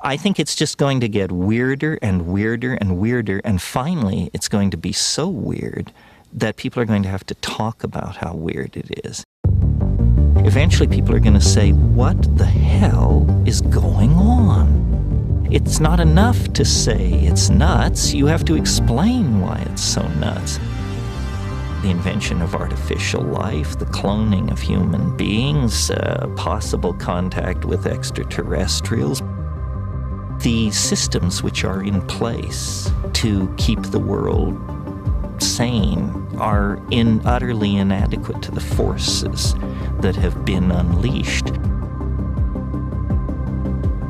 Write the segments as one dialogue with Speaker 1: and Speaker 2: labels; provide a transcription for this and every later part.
Speaker 1: I think it's just going to get weirder and weirder and weirder, and finally it's going to be so weird that people are going to have to talk about how weird it is. Eventually people are going to say, what the hell is going on? It's not enough to say it's nuts. You have to explain why it's so nuts. The invention of artificial life, the cloning of human beings, possible contact with extraterrestrials, the systems which are in place to keep the world sane are utterly inadequate to the forces that have been unleashed.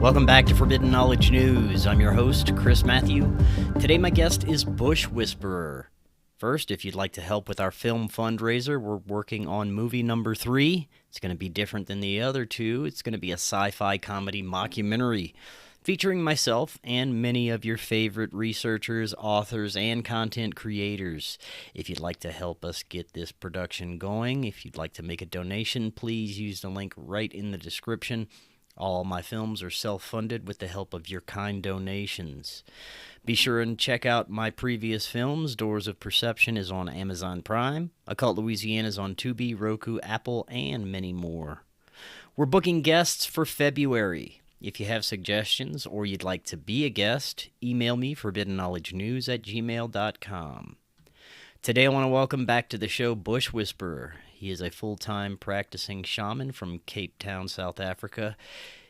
Speaker 2: Welcome back to Forbidden Knowledge News. I'm your host, Chris Matthew. Today my guest is Bush Whisperer. First, if you'd like to help with our film fundraiser, we're working on movie number 3. It's going to be different than the other 2. It's going to be a sci-fi comedy mockumentary featuring myself and many of your favorite researchers, authors, and content creators. If you'd like to help us get this production going, if you'd like to make a donation, please use the link right in the description. All my films are self-funded with the help of your kind donations. Be sure and check out my previous films. Doors of Perception is on Amazon Prime. Occult Louisiana is on Tubi, Roku, Apple, and many more. We're booking guests for February. If you have suggestions or you'd like to be a guest, email me forbiddenknowledgenews@gmail.com. Today I want to welcome back to the show Bush Whisperer. He is a full-time practicing shaman from Cape Town, South Africa.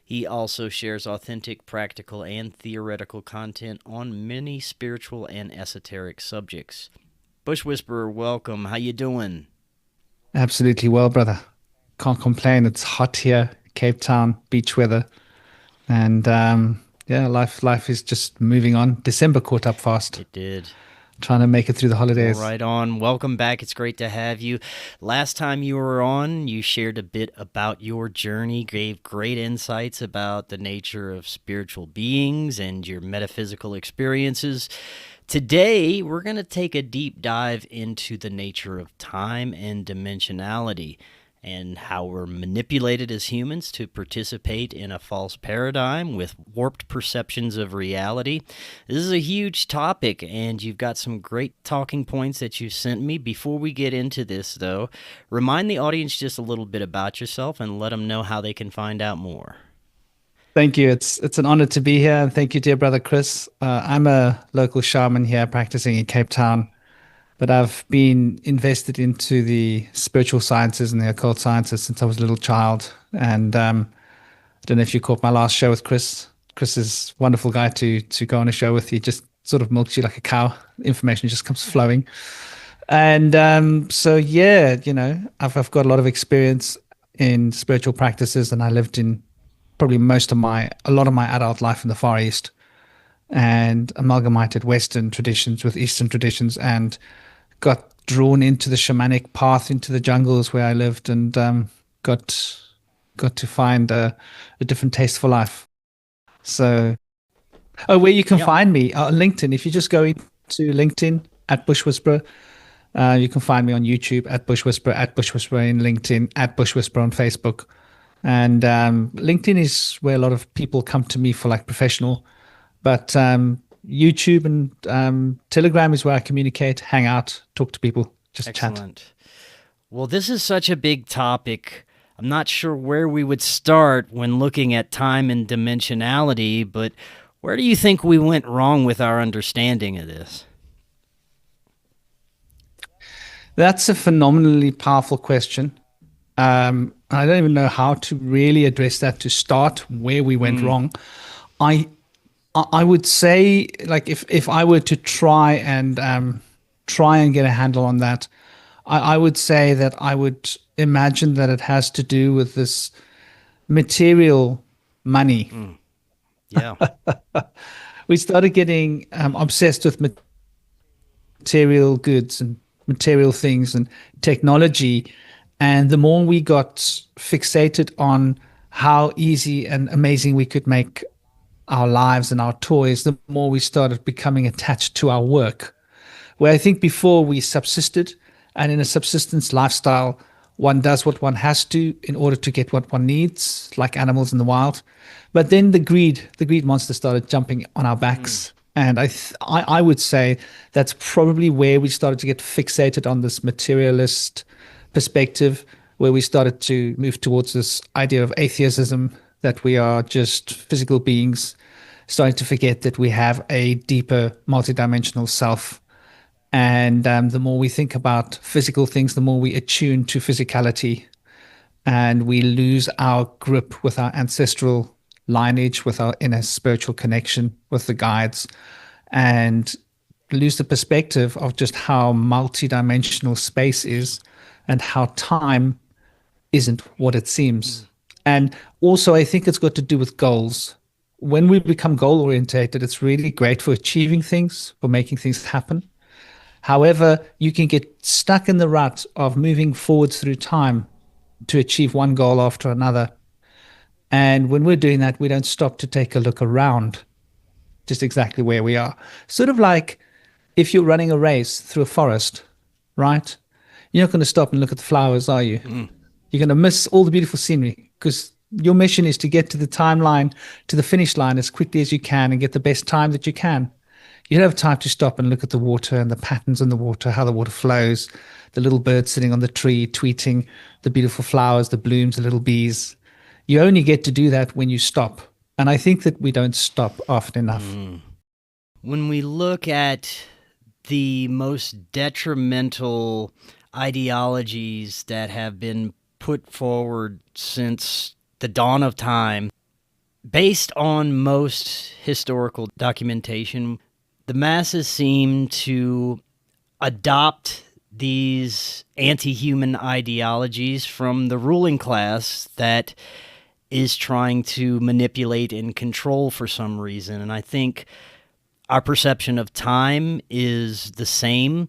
Speaker 2: He also shares authentic, practical, and theoretical content on many spiritual and esoteric subjects. Bush Whisperer, welcome. How you doing?
Speaker 3: Absolutely well, brother. Can't complain. It's hot here, Cape Town, beach weather. And life is just moving on. December caught up fast.
Speaker 2: It did.
Speaker 3: Trying to make it through the holidays.
Speaker 2: Right on. Welcome back. It's great to have you. Last time you were on, you shared a bit about your journey, gave great insights about the nature of spiritual beings and your metaphysical experiences. Today, we're going to take a deep dive into the nature of time and dimensionality, and how we're manipulated as humans to participate in a false paradigm with warped perceptions of reality. This is a huge topic, and you've got some great talking points that you sent me. Before we get into this, though, remind the audience just a little bit about yourself and let them know how they can find out more.
Speaker 3: Thank you. It's an honor to be here, and thank you, dear brother Chris. I'm a local shaman here practicing in Cape Town. But I've been invested into the spiritual sciences and the occult sciences since I was a little child. And I don't know if you caught my last show with Chris. Chris is a wonderful guy to go on a show with. He just sort of milks you like a cow. Information just comes flowing. And I've got a lot of experience in spiritual practices, and I lived in probably a lot of my adult life in the Far East, and amalgamated Western traditions with Eastern traditions, and got drawn into the shamanic path into the jungles where I lived, and got to find a different taste for life. So, where you can find me, LinkedIn. If you just go into LinkedIn at Bush Whisperer, you can find me on YouTube at Bush Whisperer in LinkedIn, at Bush Whisperer on Facebook. And LinkedIn is where a lot of people come to me for like professional, but YouTube and Telegram is where I communicate, hang out, talk to people, just
Speaker 2: Excellent.
Speaker 3: Chat.
Speaker 2: Well, this is such a big topic. I'm not sure where we would start when looking at time and dimensionality, but where do you think we went wrong with our understanding of this?
Speaker 3: That's a phenomenally powerful question. I don't even know how to really address that to start where we went wrong. I would say, like, if I were to try and get a handle on that, I would say that I would imagine that it has to do with this material money.
Speaker 2: Yeah.
Speaker 3: We started getting obsessed with material goods and material things and technology, and the more we got fixated on how easy and amazing we could make our lives and our toys, the more we started becoming attached to our work. Where I think before we subsisted, and in a subsistence lifestyle, One does what one has to in order to get what one needs, like animals in the wild. But then the greed monster started jumping on our backs. And I would say that's probably where we started to get fixated on this materialist perspective, where we started to move towards this idea of atheism, that we are just physical beings, starting to forget that we have a deeper multidimensional self. And the more we think about physical things, the more we attune to physicality, and we lose our grip with our ancestral lineage, with our inner spiritual connection with the guides, and lose the perspective of just how multidimensional space is and how time isn't what it seems. And also, I think it's got to do with goals. When we become goal orientated, it's really great for achieving things, for making things happen. However, you can get stuck in the rut of moving forwards through time to achieve one goal after another. And when we're doing that, we don't stop to take a look around just exactly where we are. Sort of like if you're running a race through a forest, right? You're not going to stop and look at the flowers, are you? You're going to miss all the beautiful scenery because your mission is to get to the timeline, to the finish line as quickly as you can and get the best time that you can. You don't have time to stop and look at the water and the patterns in the water, how the water flows, the little birds sitting on the tree tweeting, the beautiful flowers, the blooms, the little bees. You only get to do that when you stop. And I think that we don't stop often enough.
Speaker 2: When we look at the most detrimental ideologies that have been put forward since the dawn of time, based on most historical documentation, the masses seem to adopt these anti-human ideologies from the ruling class that is trying to manipulate and control for some reason. And I think our perception of time is the same,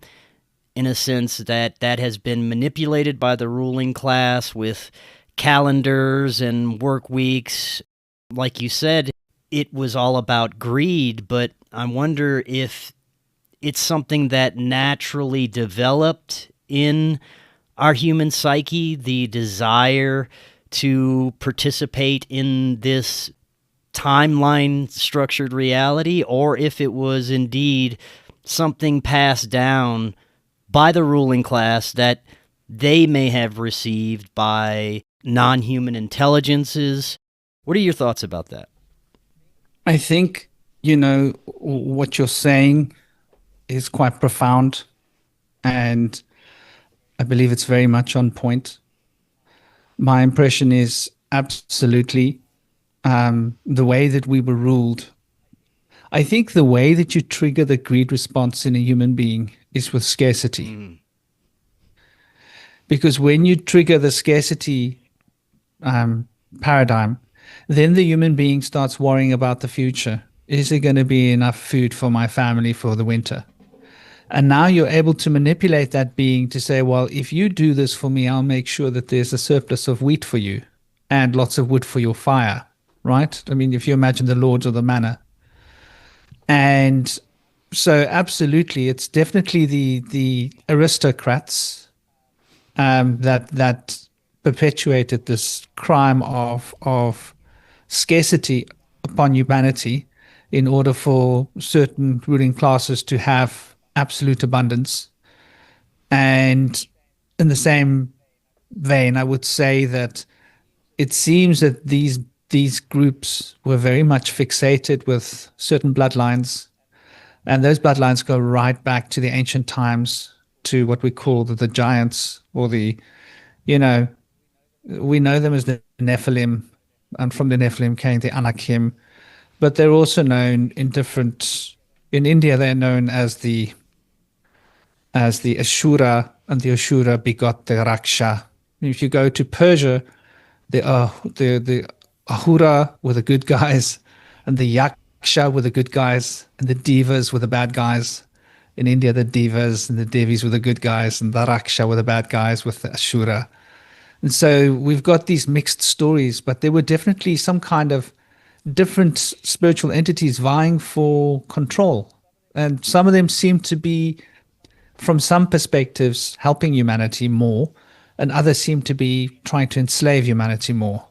Speaker 2: in a sense that that has been manipulated by the ruling class with calendars and work weeks. Like you said, it was all about greed, but I wonder if it's something that naturally developed in our human psyche, the desire to participate in this timeline structured reality, or if it was indeed something passed down by the ruling class that they may have received by non-human intelligences. What are your thoughts about that?
Speaker 3: I think, what you're saying is quite profound, and I believe it's very much on point. My impression is absolutely the way that we were ruled. I think the way that you trigger the greed response in a human being is with scarcity. Because when you trigger the scarcity paradigm, then the human being starts worrying about the future. Is there going to be enough food for my family for the winter? And now you're able to manipulate that being to say, well, if you do this for me, I'll make sure that there's a surplus of wheat for you and lots of wood for your fire, right? I mean, if you imagine the lords of the manor. And so absolutely, it's definitely the aristocrats that perpetuated this crime of scarcity upon humanity in order for certain ruling classes to have absolute abundance. And in the same vein, I would say that it seems that these groups were very much fixated with certain bloodlines, and those bloodlines go right back to the ancient times, to what we call the giants, or we know them as the Nephilim, and from the Nephilim came the Anakim, but they're also known in India, they're known as the Ashura, and the Ashura begot the Raksha. If you go to Persia, the Ahura were the good guys, and the Yaksha were the good guys, and the Devas were the bad guys. In India, the Devas and the Devis were the good guys, and the Raksha were the bad guys with the Ashura. And so we've got these mixed stories, but there were definitely some kind of different spiritual entities vying for control. And some of them seem to be, from some perspectives, helping humanity more, and others seem to be trying to enslave humanity more.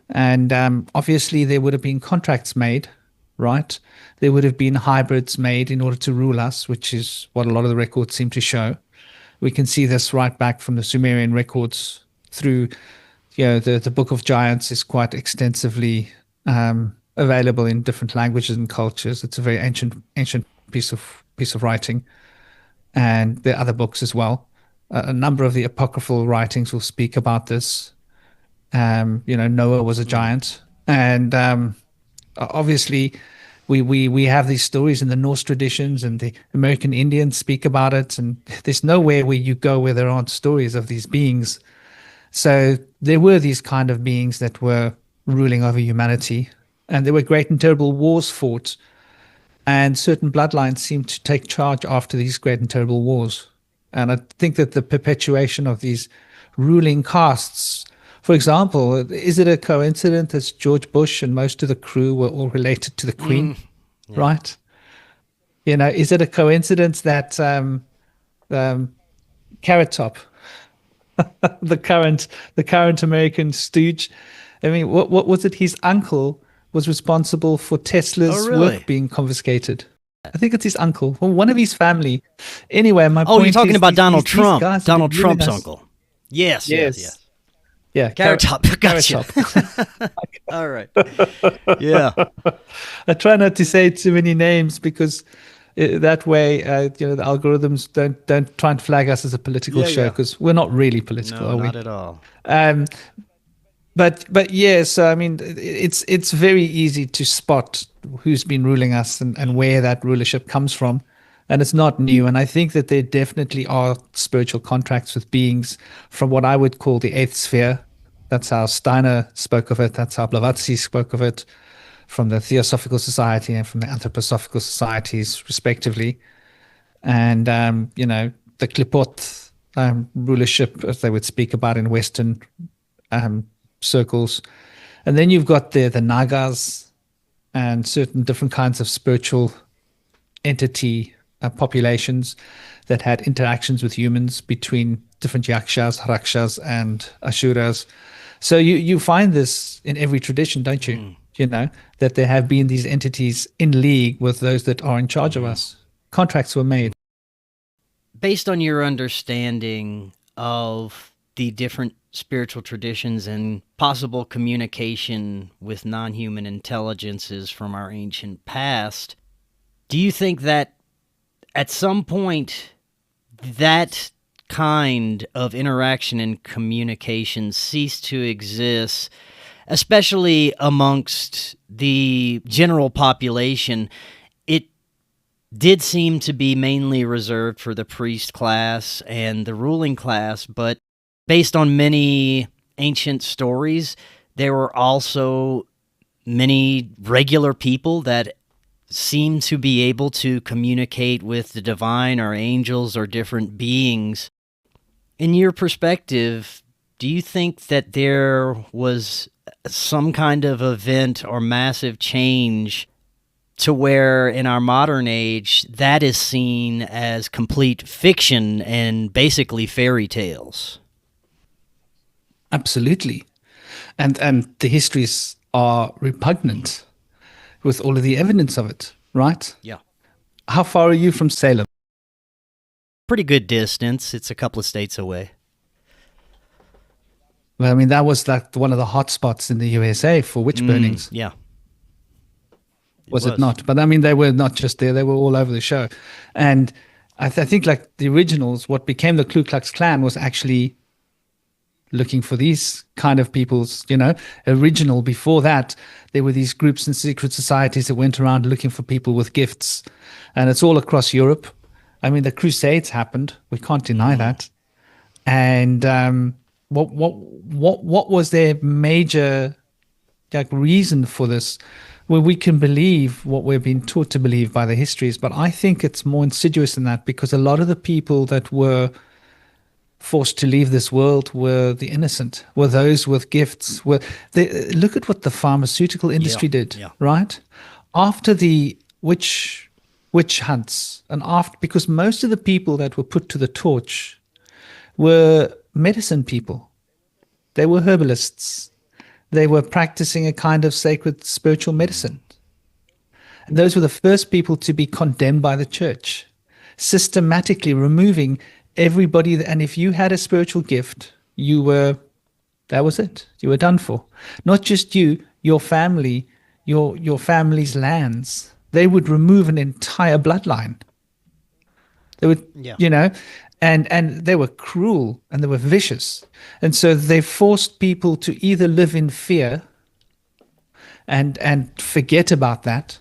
Speaker 3: And obviously, there would have been contracts made, right? There would have been hybrids made in order to rule us, which is what a lot of the records seem to show. We can see this right back from the Sumerian records through, the Book of Giants is quite extensively available in different languages and cultures. It's a very ancient piece of writing, and there are other books as well. A number of the apocryphal writings will speak about this. Noah was a giant, and obviously we have these stories in the Norse traditions, and the American Indians speak about it, and there's nowhere where you go where there aren't stories of these beings. So there were these kind of beings that were ruling over humanity, and there were great and terrible wars fought, and certain bloodlines seemed to take charge after these great and terrible wars. And I think that the perpetuation of these ruling castes, for example, is it a coincidence that George Bush and most of the crew were all related to the Queen, right? Is it a coincidence that Carrot Top, the current American stooge, I mean, what was it? His uncle was responsible for Tesla's work being confiscated. I think it's his uncle, or one of his family. Anyway, my point is...
Speaker 2: Oh, you're talking about Donald Trump. Donald Trump's uncle. Yes. Yeah, Carrot Top. Gotcha. All right. Yeah.
Speaker 3: I try not to say too many names because that way, the algorithms don't try and flag us as a political show, because we're not really political, are we?
Speaker 2: Not at all.
Speaker 3: But yeah, so I mean, it's very easy to spot who's been ruling us and where that rulership comes from. And it's not new. And I think that there definitely are spiritual contracts with beings from what I would call the eighth sphere. That's how Steiner spoke of it. That's how Blavatsky spoke of it, from the Theosophical Society and from the Anthroposophical Societies, respectively. And, the Klipot rulership, as they would speak about in Western circles. And then you've got the Nagas and certain different kinds of spiritual entity populations that had interactions with humans between different yakshas, rakshas, and asuras. So you find this in every tradition, don't you? That there have been these entities in league with those that are in charge of us. Contracts were made.
Speaker 2: Based on your understanding of the different spiritual traditions and possible communication with non-human intelligences from our ancient past, do you think that at some point that kind of interaction and communication ceased to exist, especially amongst the general population? It did seem to be mainly reserved for the priest class and the ruling class, but based on many ancient stories, there were also many regular people that seem to be able to communicate with the divine or angels or different beings. In your perspective, do you think that there was some kind of event or massive change to where in our modern age that is seen as complete fiction and basically fairy tales?
Speaker 3: Absolutely. And the histories are repugnant with all of the evidence of it, right?
Speaker 2: Yeah.
Speaker 3: How far are you from Salem?
Speaker 2: Pretty good distance. It's a couple of states away.
Speaker 3: Well, I mean, that was like one of the hot spots in the USA for witch burnings.
Speaker 2: Yeah.
Speaker 3: Was it not? But I mean, they were not just there, they were all over the show. And I think like the originals, what became the Ku Klux Klan was actually looking for these kind of people's, original. Before that, there were these groups and secret societies that went around looking for people with gifts. And it's all across Europe. I mean, the Crusades happened. We can't deny that. And what was their major reason for this? Well, we can believe what we're being taught to believe by the histories, but I think it's more insidious than that, because a lot of the people that were forced to leave this world were the innocent, were those with gifts. Look at what the pharmaceutical industry did, right? After the witch hunts, and because most of the people that were put to the torch were medicine people. They were herbalists. They were practicing a kind of sacred spiritual medicine. And those were the first people to be condemned by the church, systematically removing everybody. And if you had a spiritual gift, that was it. You were done for. Not just you, your family, your family's lands. They would remove an entire bloodline. They would, and they were cruel and they were vicious. And so they forced people to either live in fear and forget about that.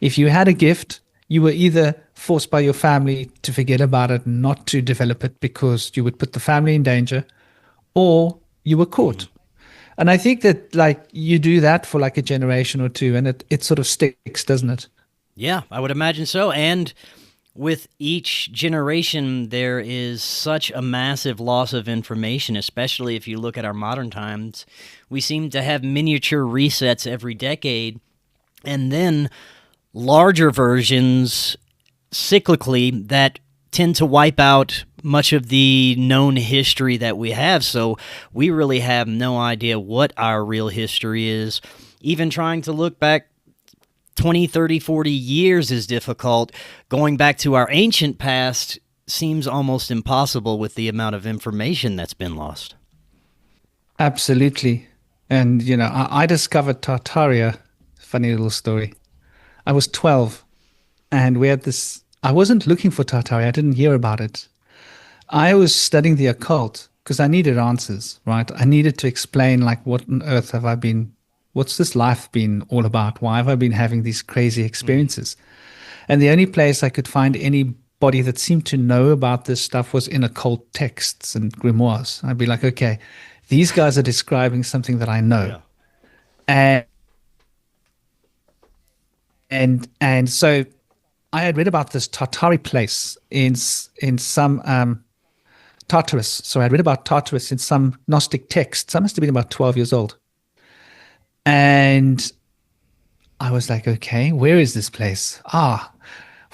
Speaker 3: If you had a gift, you were either forced by your family to forget about it and not to develop it because you would put the family in danger, or you were caught. And I think that you do that for a generation or two and it sort of sticks, doesn't it?
Speaker 2: Yeah, I would imagine so. And with each generation, there is such a massive loss of information, especially if you look at our modern times. We seem to have miniature resets every decade, and then larger versions cyclically that tend to wipe out much of the known history that we have. So we really have no idea what our real history is. Even trying to look back 20, 30, 40 years is difficult. Going back to our ancient past seems almost impossible with the amount of information that's been lost.
Speaker 3: Absolutely. And, I discovered Tartaria. Funny little story. I was 12 and we had this. I wasn't looking for Tartaria. I didn't hear about it. I was studying the occult because I needed answers, right? I needed to explain, what on earth have I been, what's this life been all about? Why have I been having these crazy experiences? And the only place I could find anybody that seemed to know about this stuff was in occult texts and grimoires. I'd be like, okay, these guys are describing something that I know. Yeah. And so I had read about this Tartari place in some Tartarus. So I read about Tartarus in some Gnostic texts. I must have been about 12 years old. And I was like, okay, where is this place?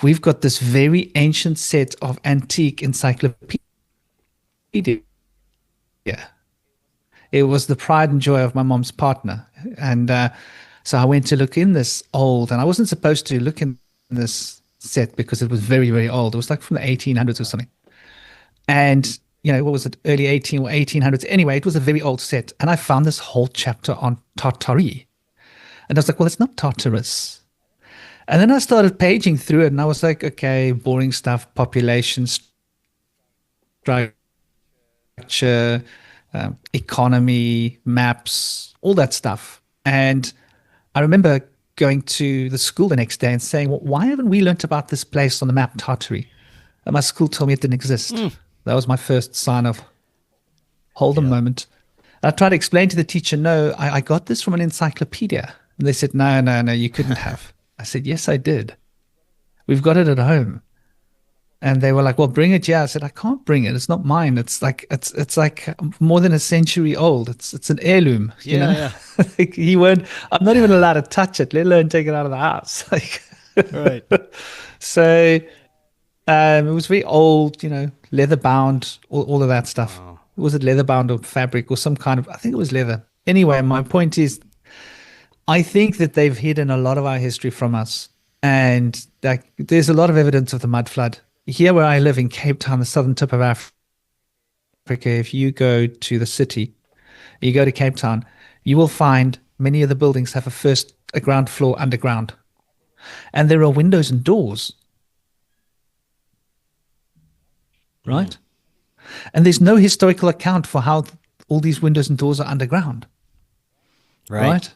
Speaker 3: We've got this very ancient set of antique encyclopedia. Yeah. It was the pride and joy of my mom's partner. And so I went to look in this old, and I wasn't supposed to look in this set because it was very, very old. It was from the 1800s or something. And, what was it, early 1800s? Anyway, it was a very old set. And I found this whole chapter on Tartari. And I was like, well, it's not Tartarus. And then I started paging through it, and I was like, okay, boring stuff, population structure, economy, maps, all that stuff. And I remember going to the school the next day and saying, well, why haven't we learnt about this place on the map, Tartary? And my school told me it didn't exist. That was my first sign of hold a moment. And I tried to explain to the teacher, no, I got this from an encyclopedia. And they said, no, you couldn't have. I said, yes, I did. We've got it at home. And they were like, well, bring it. Yeah. I said, I can't bring it. It's not mine. It's like more than a century old. It's an heirloom.
Speaker 2: Yeah.
Speaker 3: I'm not even allowed to touch it, let alone take it out of the house.
Speaker 2: Right.
Speaker 3: So it was very old, leather bound, all of that stuff. Wow. Was it leather bound or fabric or some kind of, I think it was leather. Anyway, my point is, I think that they've hidden a lot of our history from us. And there's a lot of evidence of the mud flood. Here where I live in Cape Town, the southern tip of Africa, if you go to the city, you go to Cape Town, you will find many of the buildings have a ground floor underground. And there are windows and doors. Right? And there's no historical account for how all these windows and doors are underground. Right?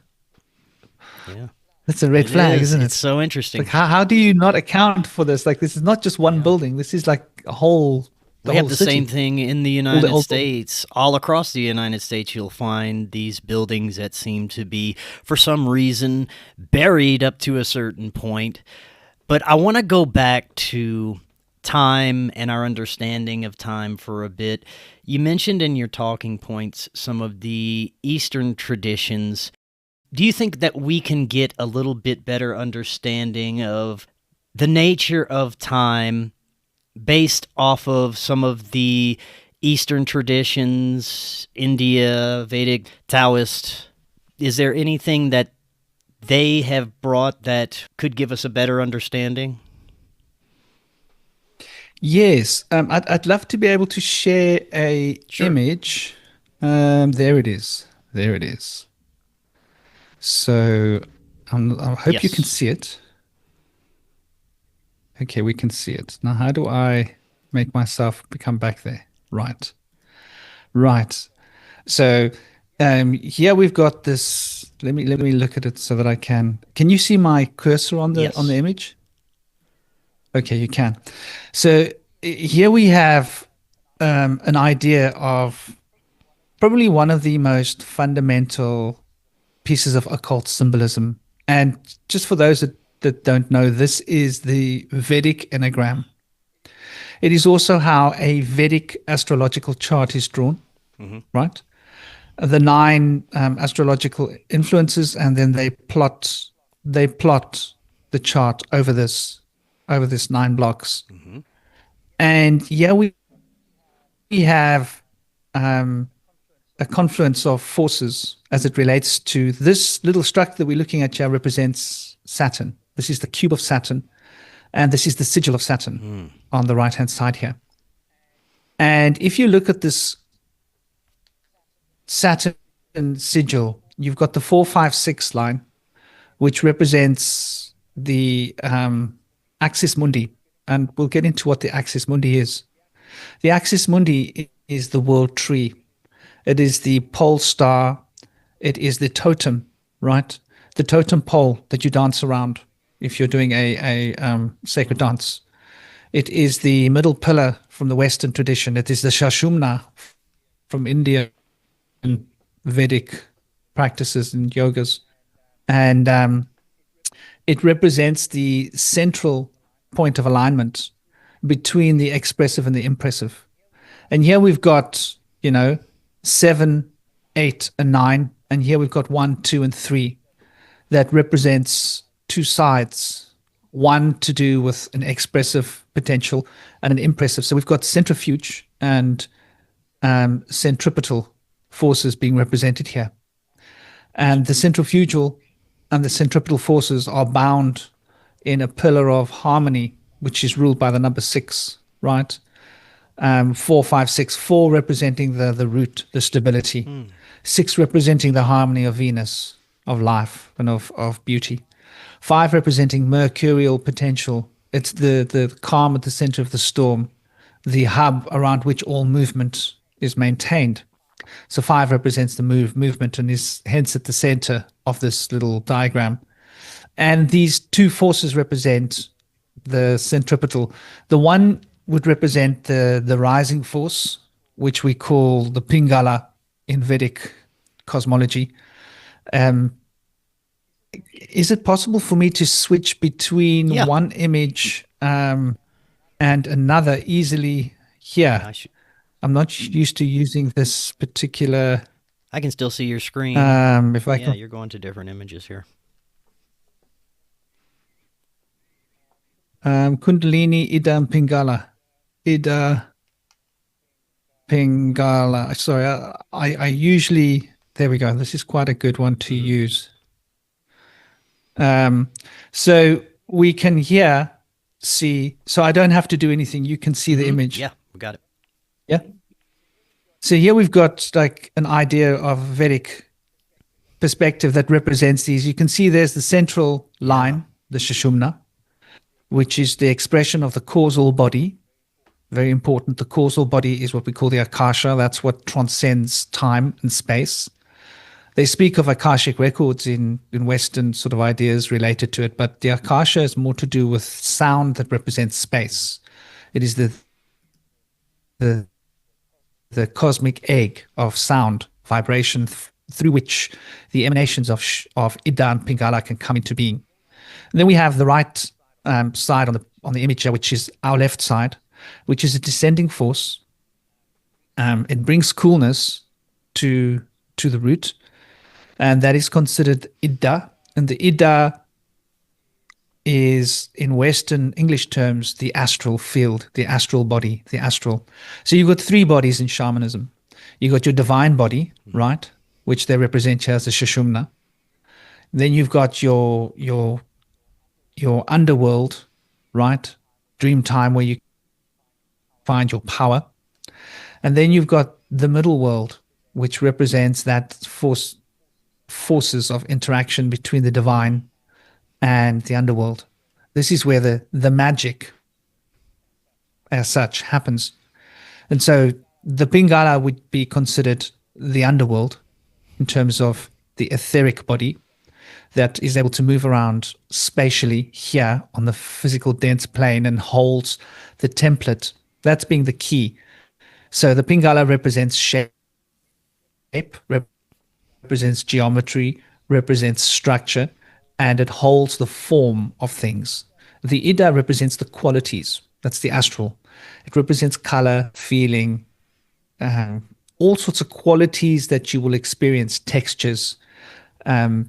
Speaker 2: Yeah.
Speaker 3: That's a red flag, isn't it?
Speaker 2: It's so interesting.
Speaker 3: How do you not account for this? This is not just one building. This is a whole
Speaker 2: We have the same thing in the United States. All across the United States, you'll find these buildings that seem to be, for some reason, buried up to a certain point. But I want to go back to time and our understanding of time for a bit. You mentioned in your talking points some of the Eastern traditions. Do you think that we can get a little bit better understanding of the nature of time based off of some of the Eastern traditions, India, Vedic, Taoist. Is there anything that they have brought that could give us a better understanding?
Speaker 3: Yes, I'd love to be able to share a
Speaker 2: Sure.
Speaker 3: image. There it is. There it is. So I hope you can
Speaker 2: Yes.
Speaker 3: see it. Okay, we can see it. Now, how do I make myself become back there? Right. Right. So here we've got this. Let me look at it so that I can. Can you see my cursor on the
Speaker 2: Yes.
Speaker 3: image? Okay, you can. So here we have an idea of probably one of the most fundamental pieces of occult symbolism. And just for those that don't know, this is the Vedic enneagram. It is also how a Vedic astrological chart is drawn, right? The 9 astrological influences, and then they plot the chart over this 9 blocks. And yeah, we have a confluence of forces as it relates to this little structure that we're looking at here represents Saturn. This is the cube of Saturn, and this is the sigil of Saturn on the right-hand side here. And if you look at this Saturn sigil, you've got the 456 line, which represents the axis mundi, and we'll get into what the axis mundi is. The axis mundi is the world tree. It is the pole star. It is the totem, right? The totem pole that you dance around if you're doing a sacred dance. It is the middle pillar from the Western tradition. It is the Shashumna from India and Vedic practices and yogas. And it represents the central point of alignment between the expressive and the impressive. And here we've got, 7, 8, and 9. And here we've got 1, 2, and 3 that represents 2 sides. One to do with an expressive potential and an impressive. So we've got centrifuge and centripetal forces being represented here. And the centrifugal and the centripetal forces are bound in a pillar of harmony, which is ruled by the number 6, right? 4, 5, 6, 4 representing the root, the stability. 6 representing the harmony of Venus, of life, and of beauty. 5 representing mercurial potential. It's the calm at the center of the storm, the hub around which all movement is maintained. So 5 represents the movement and is hence at the center of this little diagram. And these 2 forces represent the centripetal. The one would represent the rising force, which we call the Pingala in Vedic cosmology. Is it possible for me to switch between one image and another easily here? I'm not used to using this particular.
Speaker 2: I can still see your screen.
Speaker 3: If I can,
Speaker 2: you're going to different images here.
Speaker 3: Kundalini Ida Pingala. Ida Pingala. Sorry, I usually. There we go. This is quite a good one to use. So we can here see. So I don't have to do anything. You can see the image.
Speaker 2: Yeah, we got it.
Speaker 3: Yeah. So here we've got like an idea of Vedic perspective that represents these. You can see there's the central line, the Shashumna, which is the expression of the causal body. Very important. The causal body is what we call the Akasha. That's what transcends time and space. They speak of Akashic records in Western sort of ideas related to it, but the Akasha is more to do with sound that represents space. It is the cosmic egg of sound, vibration, through which the emanations of Ida and Pingala can come into being. And then we have the right side on the image here, which is our left side, which is a descending force. It brings coolness to the root, and that is considered Ida. And the Ida is, in Western English terms, the astral field, the astral body, the astral. So you've got three bodies in shamanism. You've got your divine body, right, which they represent here as the Shushumna. Then you've got your underworld, right, dream time where you find your power. And then you've got the middle world, which represents that forces of interaction between the divine and the underworld. This is where the magic as such happens. And so the Pingala would be considered the underworld in terms of the etheric body that is able to move around spatially here on the physical dense plane and holds the template. That's being the key. So the Pingala represents shape, represents geometry, represents structure, and it holds the form of things. The Ida represents the qualities. That's the astral. It represents color, feeling, all sorts of qualities that you will experience, textures,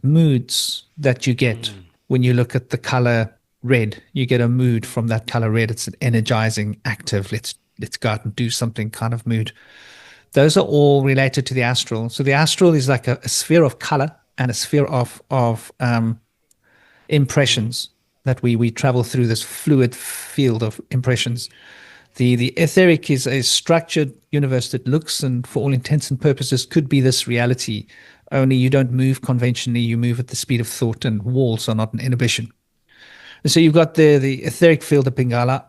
Speaker 3: moods that you get when you look at the color red. You get a mood from that color red. It's an energizing, active, let's go out and do something kind of mood. Those are all related to the astral. So the astral is like a sphere of color and a sphere of impressions that we travel through, this fluid field of impressions. The etheric is a structured universe that looks and for all intents and purposes could be this reality, only you don't move conventionally, you move at the speed of thought, and walls are not an inhibition. And so you've got the etheric field, the Pingala,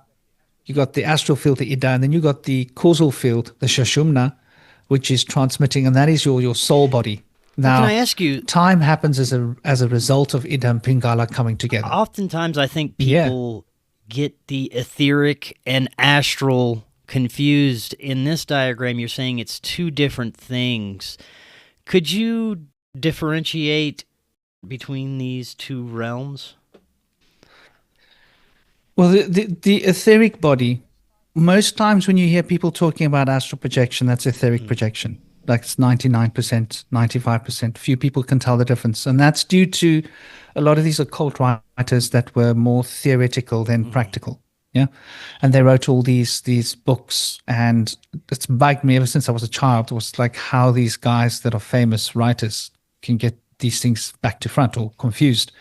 Speaker 3: you got the astral field, the Ida, and then you got the causal field, the Shashumna, which is transmitting, and that is your soul body. Now,
Speaker 2: can I ask you,
Speaker 3: time happens as a result of Ida and Pingala coming together.
Speaker 2: Oftentimes I think people get the etheric and astral confused. In this diagram, you're saying it's two different things. Could you differentiate between these two realms?
Speaker 3: Well, the etheric body, most times when you hear people talking about astral projection, that's etheric projection. Like it's 99%, 95%. Few people can tell the difference. And that's due to a lot of these occult writers that were more theoretical than practical. Yeah. And they wrote all these books, and it's bugged me ever since I was a child. It was like how these guys that are famous writers can get these things back to front or confused.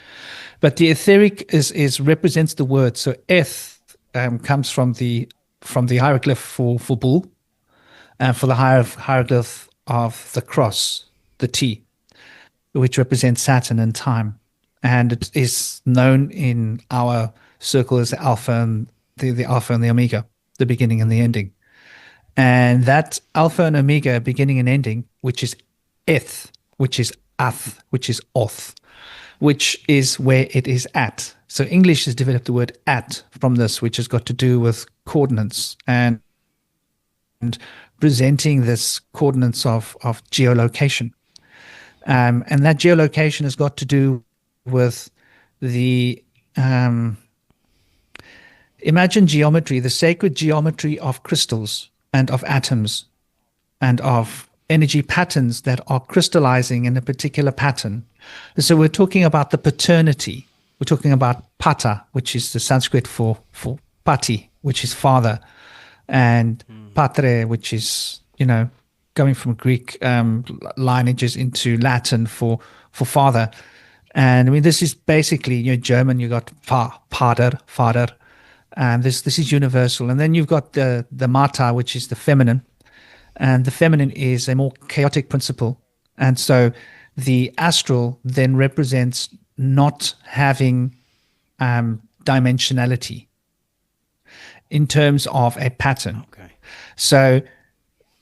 Speaker 3: But the etheric is represents the word. So eth comes from the hieroglyph for bull, and for the hieroglyph of the cross, the T, which represents Saturn and time. And it is known in our circle as the Alpha and the Alpha and the Omega, the beginning and the ending. And that Alpha and Omega, beginning and ending, which is eth, which is ath, which is oth, which is where it is at. So English has developed the word at from this, which has got to do with coordinates and presenting this coordinates of geolocation. And that geolocation has got to do with the imagine geometry, the sacred geometry of crystals and of atoms and of energy patterns that are crystallizing in a particular pattern. So we're talking about the paternity. We're talking about pata, which is the Sanskrit for pati, which is father, and patre, which is, going from Greek lineages into Latin for father. And I mean, this is basically, German, you got father, and this is universal. And then you've got the mata, which is the feminine, and the feminine is a more chaotic principle. And so the astral then represents not having dimensionality in terms of a pattern.
Speaker 2: Okay.
Speaker 3: So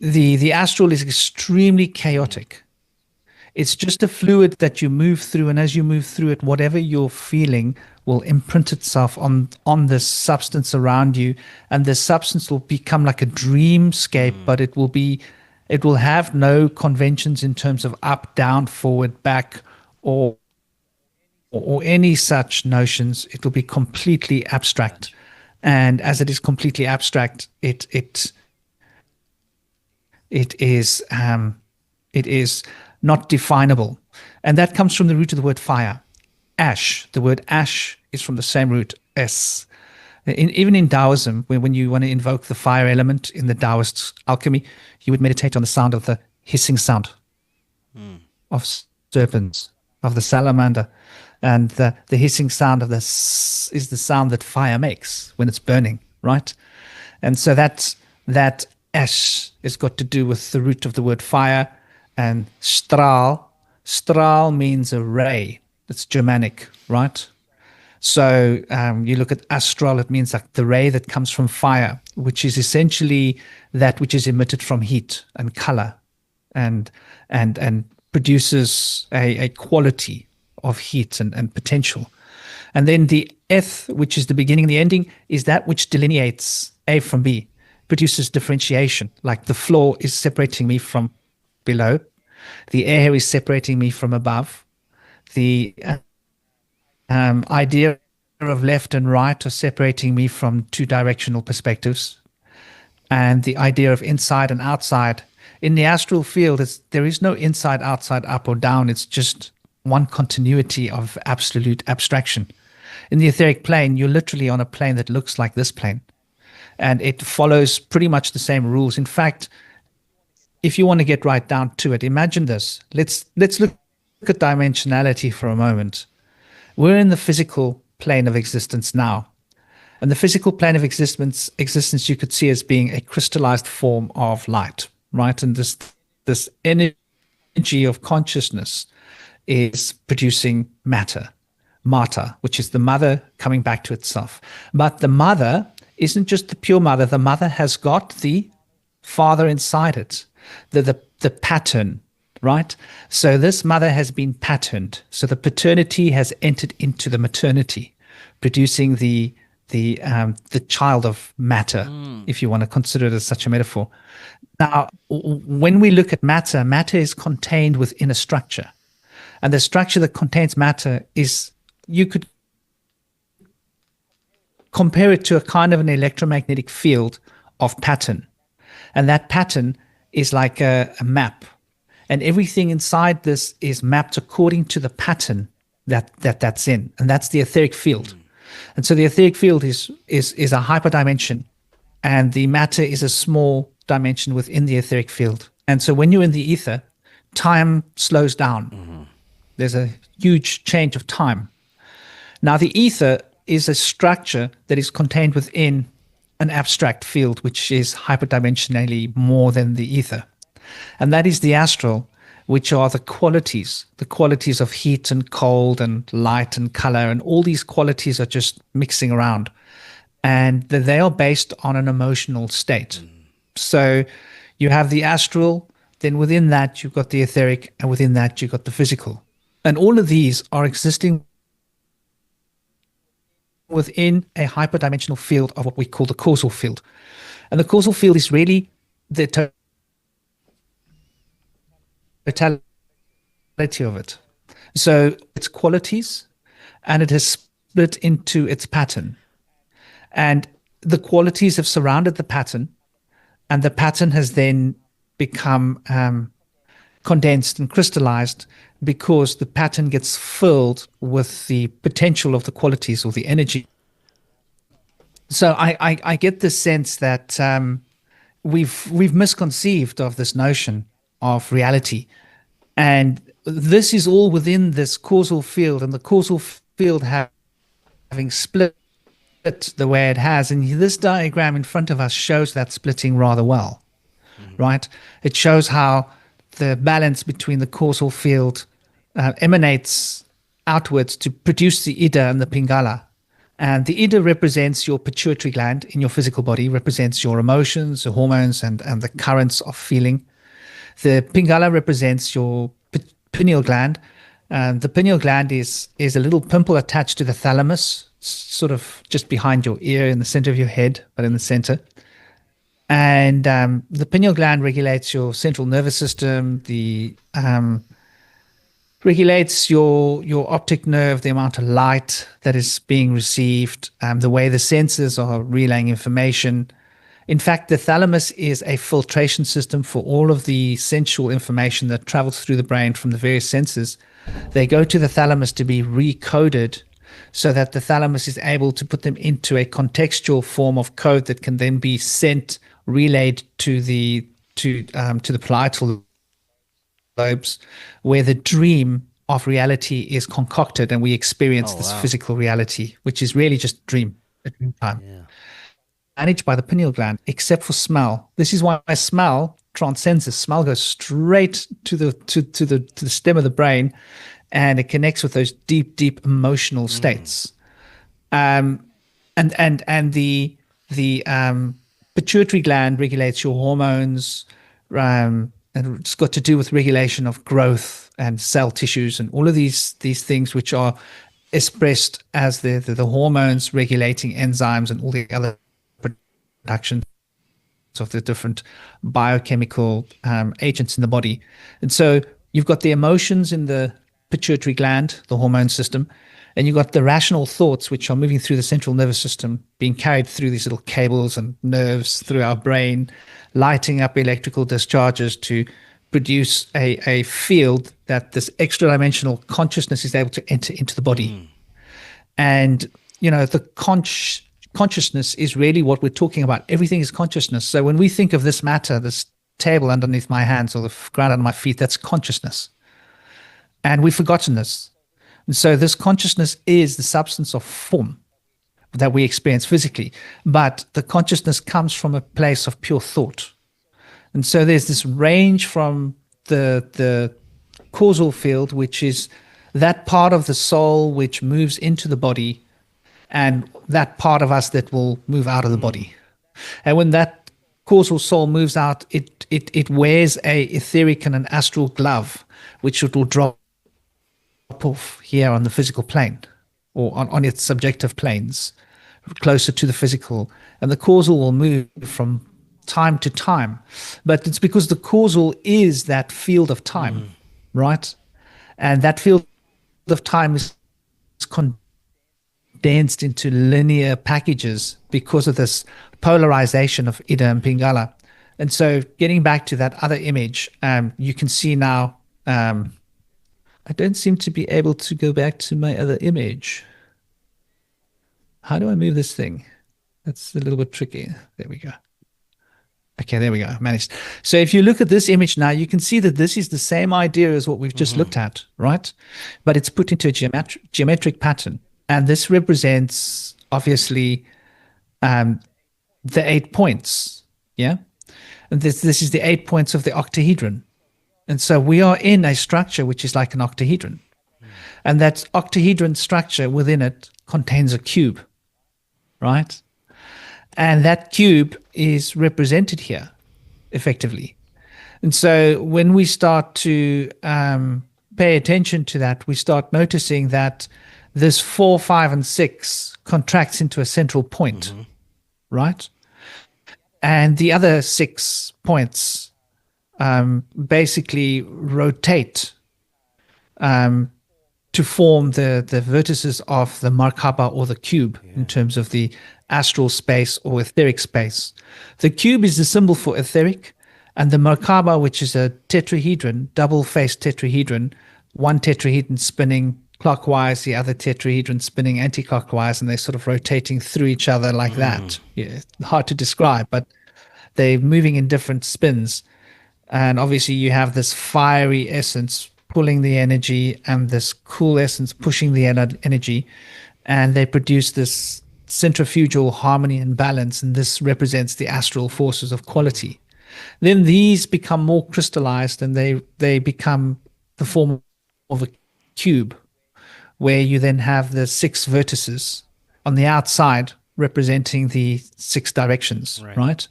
Speaker 3: the astral is extremely chaotic. It's just a fluid that you move through, and as you move through it, whatever you're feeling will imprint itself on this substance around you, and the substance will become like a dreamscape, but it will have no conventions in terms of up, down, forward, back, or any such notions. It will be completely abstract. And as it is completely abstract, it is not definable. And that comes from the root of the word fire. Ash. The word ash is from the same root, S. Even in Taoism, when you want to invoke the fire element in the Taoist alchemy, you would meditate on the sound of the hissing sound of serpents, of the salamander. And the hissing sound of this is the sound that fire makes when it's burning, right? And so that ash has got to do with the root of the word fire. And strahl means a ray. It's Germanic, right? So you look at astral, it means like the ray that comes from fire, which is essentially that which is emitted from heat and color and produces a quality of heat and potential. And then the eth, which is the beginning and the ending, is that which delineates A from B, produces differentiation. Like the floor is separating me from below, the air is separating me from above, the idea of left and right are separating me from two directional perspectives, and the idea of inside and outside. In the astral field, there is no inside, outside, up or down. It's just one continuity of absolute abstraction. In the etheric plane, you're literally on a plane that looks like this plane, and it follows pretty much the same rules. In fact, if you want to get right down to it, imagine this. Let's look at dimensionality for a moment. We're in the physical plane of existence now. And the physical plane of existence you could see as being a crystallized form of light, right? And this energy of consciousness is producing matter, which is the mother coming back to itself. But the mother isn't just the pure mother. The mother has got the father inside it, the pattern, right? So this mother has been patterned. So the paternity has entered into the maternity, producing the child of matter, if you want to consider it as such a metaphor. Now, when we look at matter, matter is contained within a structure. And the structure that contains matter is, you could compare it to a kind of an electromagnetic field of pattern. And that pattern is like a map. And everything inside this is mapped according to the pattern that's in. And that's the etheric field. And so the etheric field is a hyperdimension, and the matter is a small dimension within the etheric field. And so when you're in the ether, time slows down. There's a huge change of time. Now, the ether is a structure that is contained within an abstract field, which is hyperdimensionally more than the ether. And that is the astral, which are the qualities of heat and cold and light and color. And all these qualities are just mixing around. And they are based on an emotional state. So you have the astral, then within that you've got the etheric, and within that you've got the physical. And all of these are existing within a hyperdimensional field of what we call the causal field. And the causal field is really the totality of it. So its qualities, and it has split into its pattern. And the qualities have surrounded the pattern, and the pattern has then become condensed and crystallized, because the pattern gets filled with the potential of the qualities or the energy. So I get the sense that we've misconceived of this notion of reality, and this is all within this causal field, and the causal field having split the way it has. And this diagram in front of us shows that splitting rather well, right? It shows how the balance between the causal field emanates outwards to produce the Ida and the Pingala. And the Ida represents your pituitary gland in your physical body, represents your emotions, your hormones, and the currents of feeling. The Pingala represents your pineal gland. The pineal gland is a little pimple attached to the thalamus, sort of just behind your ear in the center of your head, but in the center. And the pineal gland regulates your central nervous system, regulates your optic nerve, the amount of light that is being received, the way the senses are relaying information. In fact, the thalamus is a filtration system for all of the sensual information that travels through the brain from the various senses. They go to the thalamus to be recoded so that the thalamus is able to put them into a contextual form of code that can then be sent, relayed to the parietal lobes, where the dream of reality is concocted and we experience this physical reality, which is really just dream at dream time.
Speaker 2: Yeah.
Speaker 3: Managed by the pineal gland, except for smell. This is why smell transcends this. Smell goes straight to the stem of the brain, and it connects with those deep emotional states. And the pituitary gland regulates your hormones, and it's got to do with regulation of growth and cell tissues and all of these things which are expressed as the hormones regulating enzymes and all the other production of the different biochemical agents in the body. And so you've got the emotions in the pituitary gland, the hormone system, and you've got the rational thoughts which are moving through the central nervous system, being carried through these little cables and nerves through our brain, lighting up electrical discharges to produce a field that this extra dimensional consciousness is able to enter into the body. And the consciousness is really what we're talking about. Everything is consciousness. So when we think of this matter, this table underneath my hands or the ground under my feet, that's consciousness. And we've forgotten this. And so this consciousness is the substance of form that we experience physically. But the consciousness comes from a place of pure thought. And so there's this range from the causal field, which is that part of the soul which moves into the body, and that part of us that will move out of the body. And when that causal soul moves out, it wears a etheric and an astral glove, which it will drop off here on the physical plane or on its subjective planes, closer to the physical. And the causal will move from time to time. But it's because the causal is that field of time, right? And that field of time is condensed into linear packages because of this polarization of Ida and Pingala. And so getting back to that other image, you can see now, I don't seem to be able to go back to my other image. How do I move this thing? That's a little bit tricky. There we go. Okay, there we go. Managed. So if you look at this image now, you can see that this is the same idea as what we've just looked at, right? But it's put into a geometric pattern. And this represents, obviously, the 8 points, yeah? And this is the 8 points of the octahedron. And so we are in a structure which is like an octahedron. And that octahedron structure within it contains a cube, right? And that cube is represented here, effectively. And so when we start to pay attention to that, we start noticing that this 4, 5, and 6 contracts into a central point, right? And the other 6 points basically rotate to form the vertices of the Merkaba or the cube in terms of the astral space or etheric space. The cube is the symbol for etheric, and the Merkaba, which is a tetrahedron, double-faced tetrahedron, one tetrahedron spinning clockwise, the other tetrahedron spinning anti-clockwise, and they're sort of rotating through each other like that. Yeah, hard to describe, but they're moving in different spins. And obviously you have this fiery essence pulling the energy and this cool essence pushing the energy, and they produce this centrifugal harmony and balance, and this represents the astral forces of quality. Then these become more crystallized, and they become the form of a cube, where you then have the 6 vertices on the outside representing the 6 directions, right?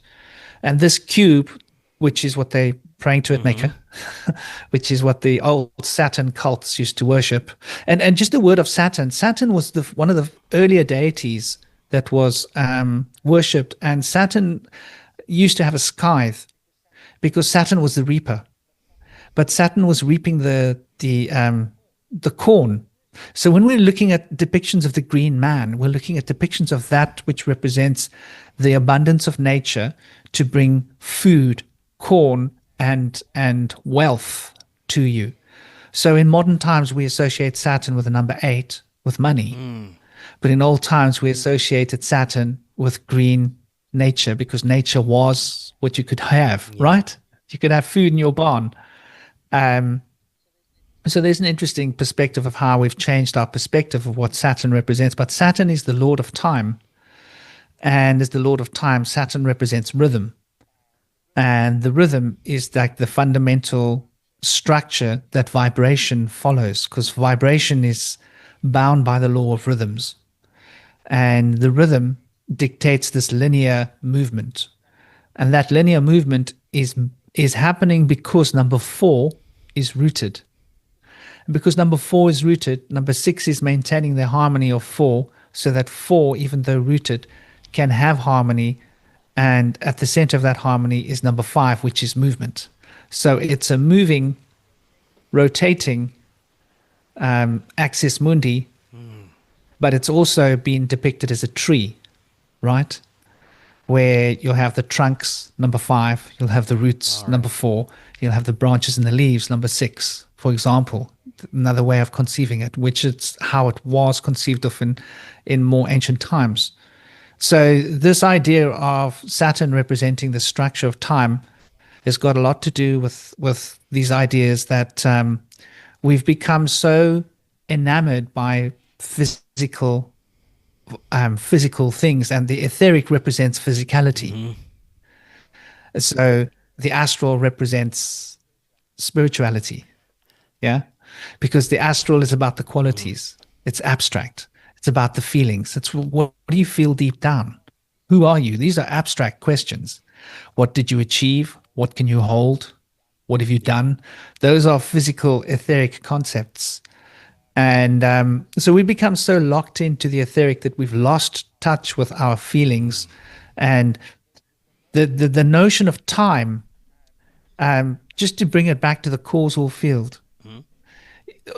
Speaker 3: And this cube, which is what they praying to it maker, which is what the old Saturn cults used to worship. And just a word of Saturn. Saturn was one of the earlier deities that was worshipped, and Saturn used to have a scythe because Saturn was the reaper, but Saturn was reaping the corn. So when we're looking at depictions of the green man, we're looking at depictions of that which represents the abundance of nature to bring food, corn, and wealth to you. So in modern times, we associate Saturn with the number 8, with money. But in old times, we associated Saturn with green nature because nature was what you could have, right? You could have food in your barn. So there's an interesting perspective of how we've changed our perspective of what Saturn represents. But Saturn is the lord of time. And as the lord of time, Saturn represents rhythm. And the rhythm is like the fundamental structure that vibration follows, because vibration is bound by the law of rhythms. And the rhythm dictates this linear movement. And that linear movement is happening because number 4 is rooted. And because number 4 is rooted, number 6 is maintaining the harmony of 4, so that 4, even though rooted, can have harmony. And at the center of that harmony is number 5, which is movement. So it's a moving, rotating axis mundi, but it's also been depicted as a tree, right? Where you'll have the trunks, number 5, you'll have the roots, number 4, you'll have the branches and the leaves, number 6, for example. Another way of conceiving it, which is how it was conceived of in more ancient times. So this idea of Saturn representing the structure of time has got a lot to do with these ideas that we've become so enamored by physical things, and the etheric represents physicality. So the astral represents spirituality, because the astral is about the qualities. It's abstract. It's about the feelings. It's what do you feel deep down? Who are you? These are abstract questions. What did you achieve? What can you hold? What have you done? Those are physical, etheric concepts. And so we become so locked into the etheric that we've lost touch with our feelings. And the notion of time, just to bring it back to the causal field,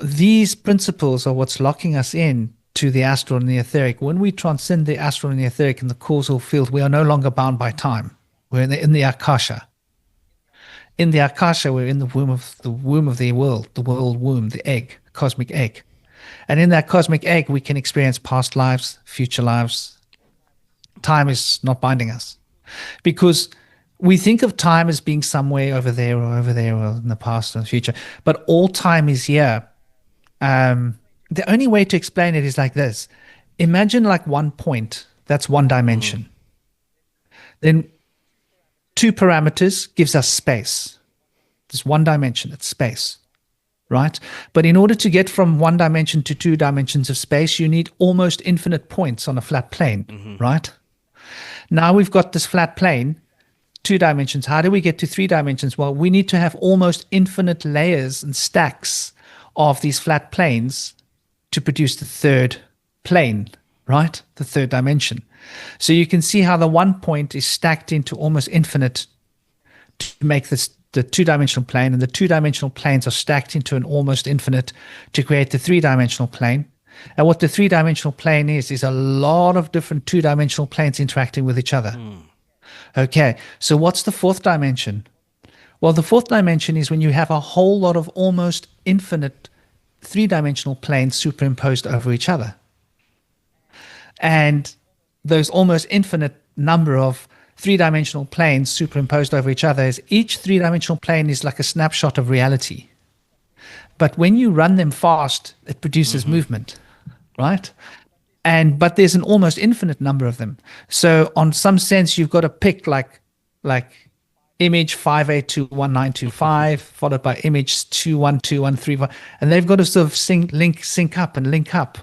Speaker 3: these principles are what's locking us in to the astral and the etheric. When we transcend the astral and the etheric in the causal field, we are no longer bound by time. We're in the Akasha. In the Akasha, we're in the womb of the world, the world womb, the egg, cosmic egg. And in that cosmic egg, we can experience past lives, future lives. Time is not binding us, because we think of time as being somewhere over there or in the past or the future, but all time is here. The only way to explain it is like this. Imagine like one point, that's one dimension. Then 2 parameters gives us space. There's one dimension, it's space, right? But in order to get from one dimension to 2 dimensions of space, you need almost infinite points on a flat plane, right? Now we've got this flat plane, 2 dimensions. How do we get to 3 dimensions? Well, we need to have almost infinite layers and stacks of these flat planes to produce the 3rd plane, right? The 3rd dimension. So you can see how the one point is stacked into almost infinite to make this the 2-dimensional plane, and the 2-dimensional planes are stacked into an almost infinite to create the 3-dimensional plane. And what the 3-dimensional plane is a lot of different 2-dimensional planes interacting with each other. Okay, so what's the 4th dimension? Well, the 4th dimension is when you have a whole lot of almost infinite 3-dimensional planes superimposed over each other. And those almost infinite number of 3-dimensional planes superimposed over each other, is each 3-dimensional plane is like a snapshot of reality. But when you run them fast, it produces movement, right? But there's an almost infinite number of them. So on some sense, you've got to pick like image 582195 followed by image 212135, and they've got to sort of sync up.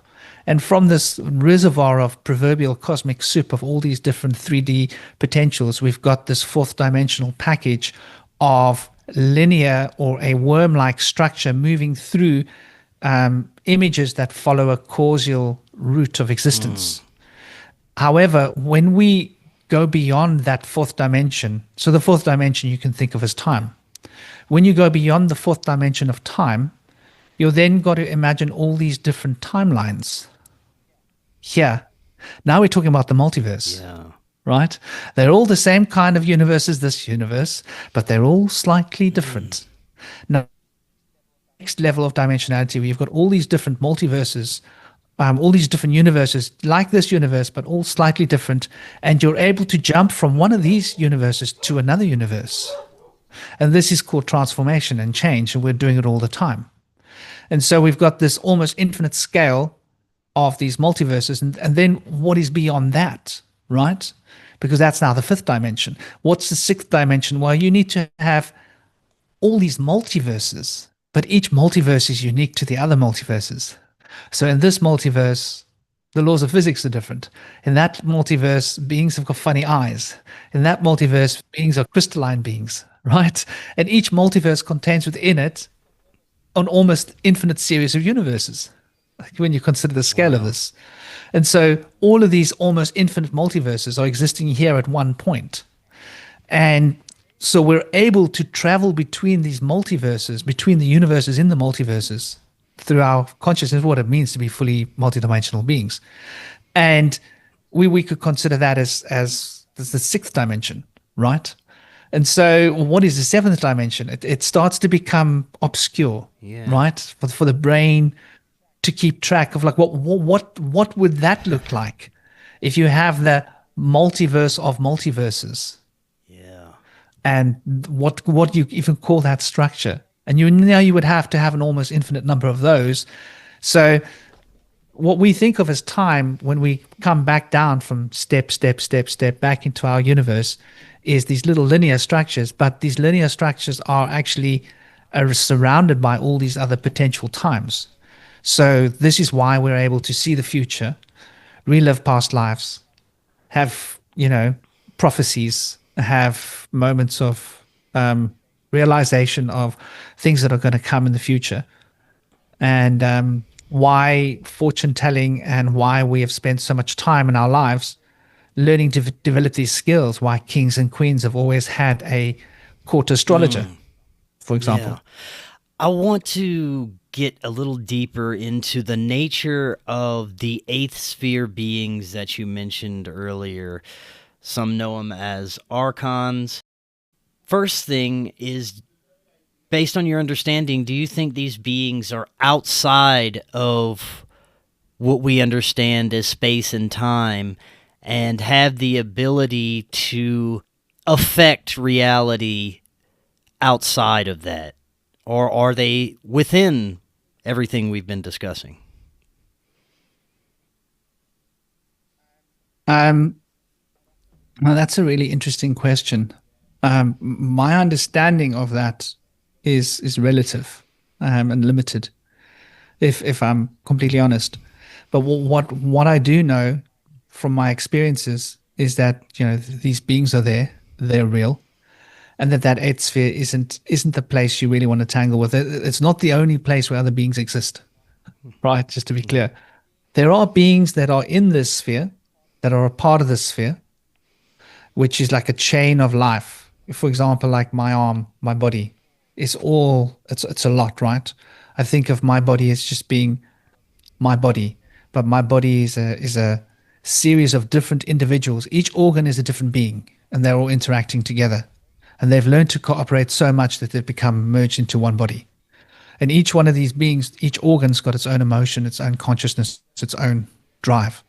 Speaker 3: And from this reservoir of proverbial cosmic soup of all these different 3D potentials, we've got this 4th dimensional package of linear or a worm-like structure moving through images that follow a causal route of existence. However, when we go beyond that 4th dimension, so the 4th dimension you can think of as time. When you go beyond the 4th dimension of time, you've then got to imagine all these different timelines. Here, now we're talking about the multiverse, right? They're all the same kind of universe as this universe, but they're all slightly different. Now, next level of dimensionality, where you've got all these different multiverses all these different universes, like this universe, but all slightly different. And you're able to jump from one of these universes to another universe. And this is called transformation and change, and we're doing it all the time. And so we've got this almost infinite scale of these multiverses. And then what is beyond that, right? Because that's now the fifth dimension. What's the sixth dimension? Well, you need to have all these multiverses, but each multiverse is unique to the other multiverses. So in this multiverse, the laws of physics are different. In that multiverse, beings have got funny eyes. In that multiverse, beings are crystalline beings, right? And each multiverse contains within it an almost infinite series of universes, like when you consider the scale of this. And so all of these almost infinite multiverses are existing here at one point. And so we're able to travel between these multiverses, between the universes in the multiverses, through our consciousness, what it means to be fully multidimensional beings. And we could consider that as the sixth dimension, right? And so what is the seventh dimension? It starts to become obscure, right? For the brain to keep track of, like, what would that look like if you have the multiverse of multiverses?
Speaker 2: Yeah.
Speaker 3: And what do you even call that structure? And you would have to have an almost infinite number of those. So what we think of as time, when we come back down from step back into our universe, is these little linear structures. But these linear structures are actually surrounded by all these other potential times. So this is why we're able to see the future, relive past lives, have, prophecies, have moments of realization of things that are going to come in the future. And why fortune telling, and why we have spent so much time in our lives learning to develop these skills, why kings and queens have always had a court astrologer, for example.
Speaker 2: Yeah. I want to get a little deeper into the nature of the eighth sphere beings that you mentioned earlier. Some know them as Archons. First thing is, based on your understanding, do you think these beings are outside of what we understand as space and time and have the ability to affect reality outside of that? Or are they within everything we've been discussing?
Speaker 3: Well, that's a really interesting question. My understanding of that is relative and limited, if I'm completely honest. But what I do know from my experiences is that these beings are there, they're real, and that eighth sphere isn't the place you really want to tangle with. It's not the only place where other beings exist, right? Just to be clear, there are beings that are in this sphere, that are a part of this sphere, which is like a chain of life. For example, like my arm, my body, it's a lot, right? I think of my body as just being my body, but my body is a series of different individuals. Each organ is a different being, and they're all interacting together. And they've learned to cooperate so much that they've become merged into one body. And each one of these beings, each organ's got its own emotion, its own consciousness, its own drive.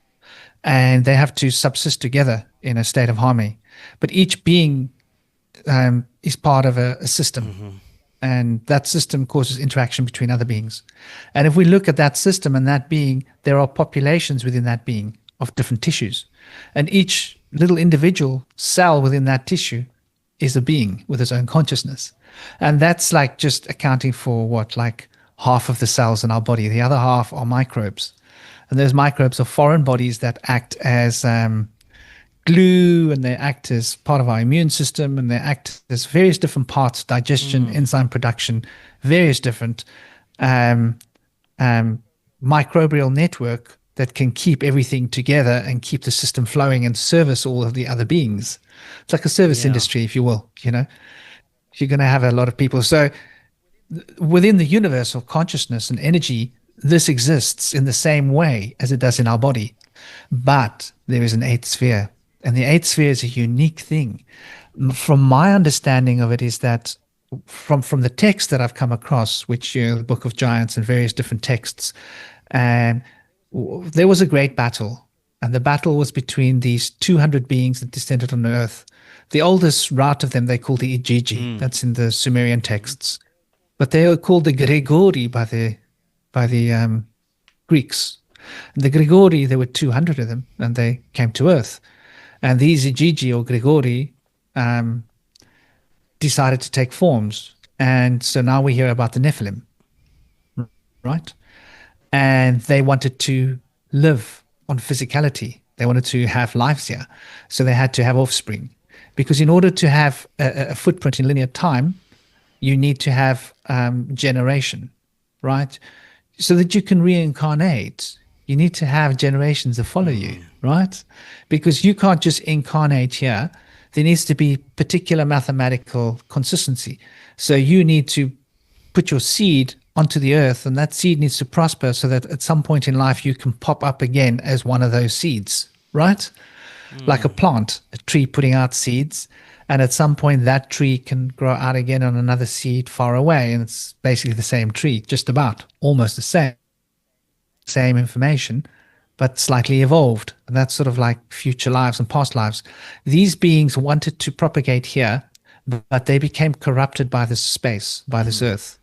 Speaker 3: And they have to subsist together in a state of harmony. But each being is part of a system. And that system causes interaction between other beings. And if we look at that system and that being, there are populations within that being of different tissues. And each little individual cell within that tissue is a being with its own consciousness. And that's like just accounting for like half of the cells in our body. The other half are microbes. And those microbes are foreign bodies that act as glue, and they act as part of our immune system, and they act as various different parts, digestion, enzyme production, various different microbial network that can keep everything together and keep the system flowing and service all of the other beings. It's like a service industry, if you will. You're going to have a lot of people. So within the universe of consciousness and energy, this exists in the same way as it does in our body. But there is an eighth sphere. And the eighth sphere is a unique thing. From my understanding of it is that from the text that I've come across, which the Book of Giants and various different texts, there was a great battle, and the battle was between these 200 beings that descended on Earth. The oldest route of them they call the Igigi. That's in the Sumerian texts, but they are called the Grigori by the Greeks. And the Grigori, there were 200 of them, and they came to Earth. And these Igigi or Grigori decided to take forms, and so now we hear about the Nephilim, right? And they wanted to live on physicality. They wanted to have lives here. So they had to have offspring. Because in order to have a footprint in linear time, you need to have generation, right? So that you can reincarnate, you need to have generations that follow you, right? Because you can't just incarnate here. There needs to be particular mathematical consistency. So you need to put your seed onto the earth, and that seed needs to prosper so that at some point in life you can pop up again as one of those seeds, right? Like a plant, a tree putting out seeds, and at some point that tree can grow out again on another seed far away, and it's basically the same tree, just about, almost the same information, but slightly evolved. And that's sort of like future lives and past lives. These beings wanted to propagate here, but they became corrupted by this space, by this earth.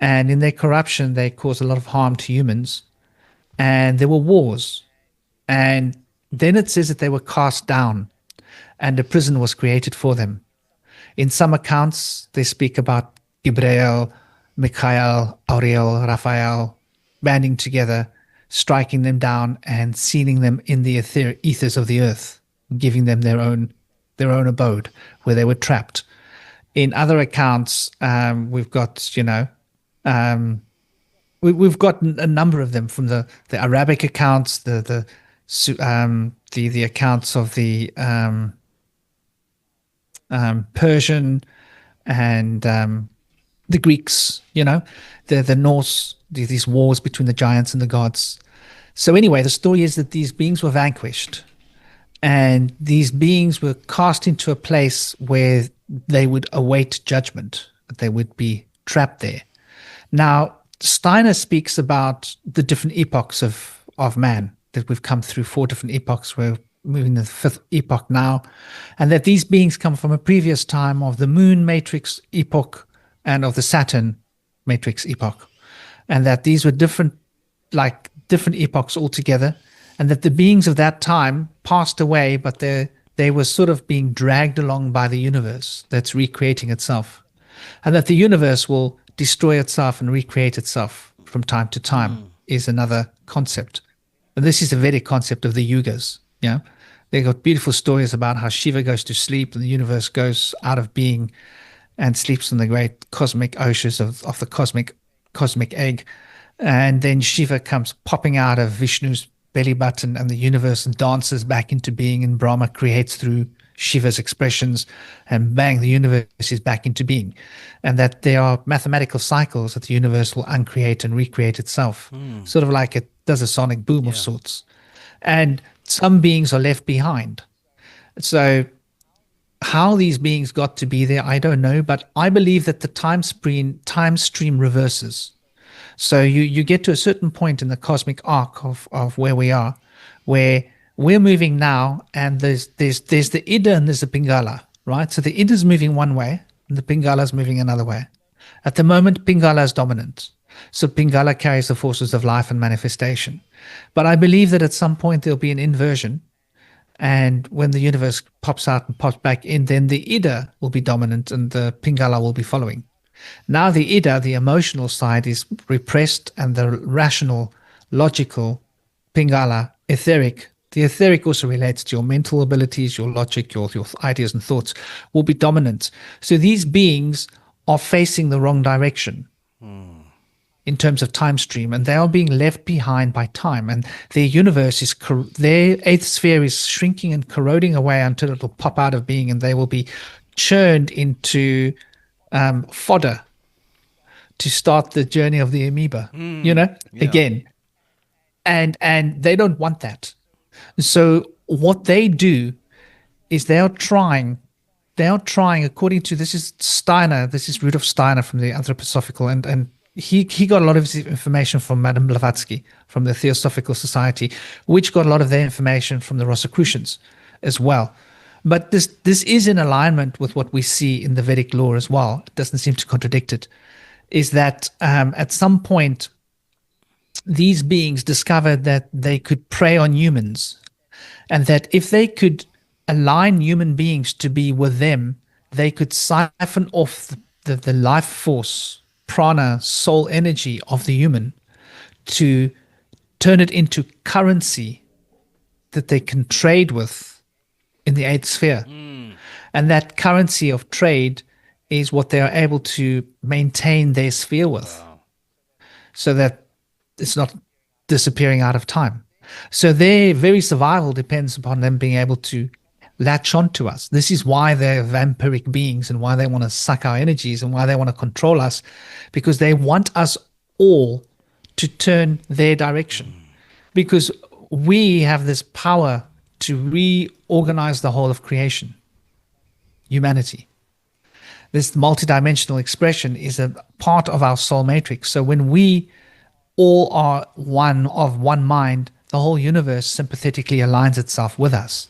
Speaker 3: And in their corruption, they caused a lot of harm to humans. And there were wars. And then it says that they were cast down and a prison was created for them. In some accounts, they speak about Gabriel, Michael, Ariel, Raphael banding together, striking them down and sealing them in the ethers of the earth, giving them their own abode where they were trapped. In other accounts, we've got, we've got a number of them from the Arabic accounts, the accounts of the Persian and the Greeks, the Norse, these wars between the giants and the gods. So anyway, the story is that these beings were vanquished, and these beings were cast into a place where they would await judgment, that they would be trapped there. Now, Steiner speaks about the different epochs of man, that we've come through 4 different epochs. We're moving to the 5th epoch now, and that these beings come from a previous time of the moon matrix epoch and of the Saturn matrix epoch, and that these were different epochs altogether, and that the beings of that time passed away, but they were sort of being dragged along by the universe that's recreating itself, and that the universe will destroy itself and recreate itself from time to time is another concept. And this is the Vedic concept of the yugas. They got beautiful stories about how Shiva goes to sleep and the universe goes out of being and sleeps in the great cosmic oceans of the cosmic egg. And then Shiva comes popping out of Vishnu's belly button, and the universe dances back into being, and Brahma creates through Shiva's expressions, and bang, the universe is back into being. And that there are mathematical cycles that the universe will uncreate and recreate itself, sort of like it does a sonic boom of sorts. And some beings are left behind. So how these beings got to be there, I don't know, but I believe that the time stream reverses. So you get to a certain point in the cosmic arc of where we are, where we're moving now, and there's the Ida and there's the Pingala, right? So the Ida is moving one way and the Pingala is moving another way. At the moment, Pingala is dominant. So Pingala carries the forces of life and manifestation. But I believe that at some point there'll be an inversion, and when the universe pops out and pops back in, then the Ida will be dominant and the Pingala will be following. Now the Ida, the emotional side, is repressed, and the rational, logical, Pingala, etheric. The etheric also relates to your mental abilities, your logic, your ideas and thoughts, will be dominant. So these beings are facing the wrong direction in terms of time stream, and they are being left behind by time, and their universe is, their 8th sphere is shrinking and corroding away until it will pop out of being, and they will be churned into fodder to start the journey of the amoeba, again. And they don't want that. So what they do is they are trying, according to, this is Steiner, this is Rudolf Steiner from the Anthroposophical, and he got a lot of his information from Madame Blavatsky, from the Theosophical Society, which got a lot of their information from the Rosicrucians as well. But this is in alignment with what we see in the Vedic law as well. It doesn't seem to contradict it. Is that at some point, these beings discovered that they could prey on humans, and that if they could align human beings to be with them, they could siphon off the life force, prana, soul energy of the human to turn it into currency that they can trade with in the eighth sphere. And that currency of trade is what they are able to maintain their sphere with. Wow. So that it's not disappearing out of time. So their very survival depends upon them being able to latch onto us. This is why they're vampiric beings and why they want to suck our energies and why they want to control us, because they want us all to turn their direction. Because we have this power to reorganize the whole of creation, humanity. This multidimensional expression is a part of our soul matrix. So when we all are one of one mind, the whole universe sympathetically aligns itself with us,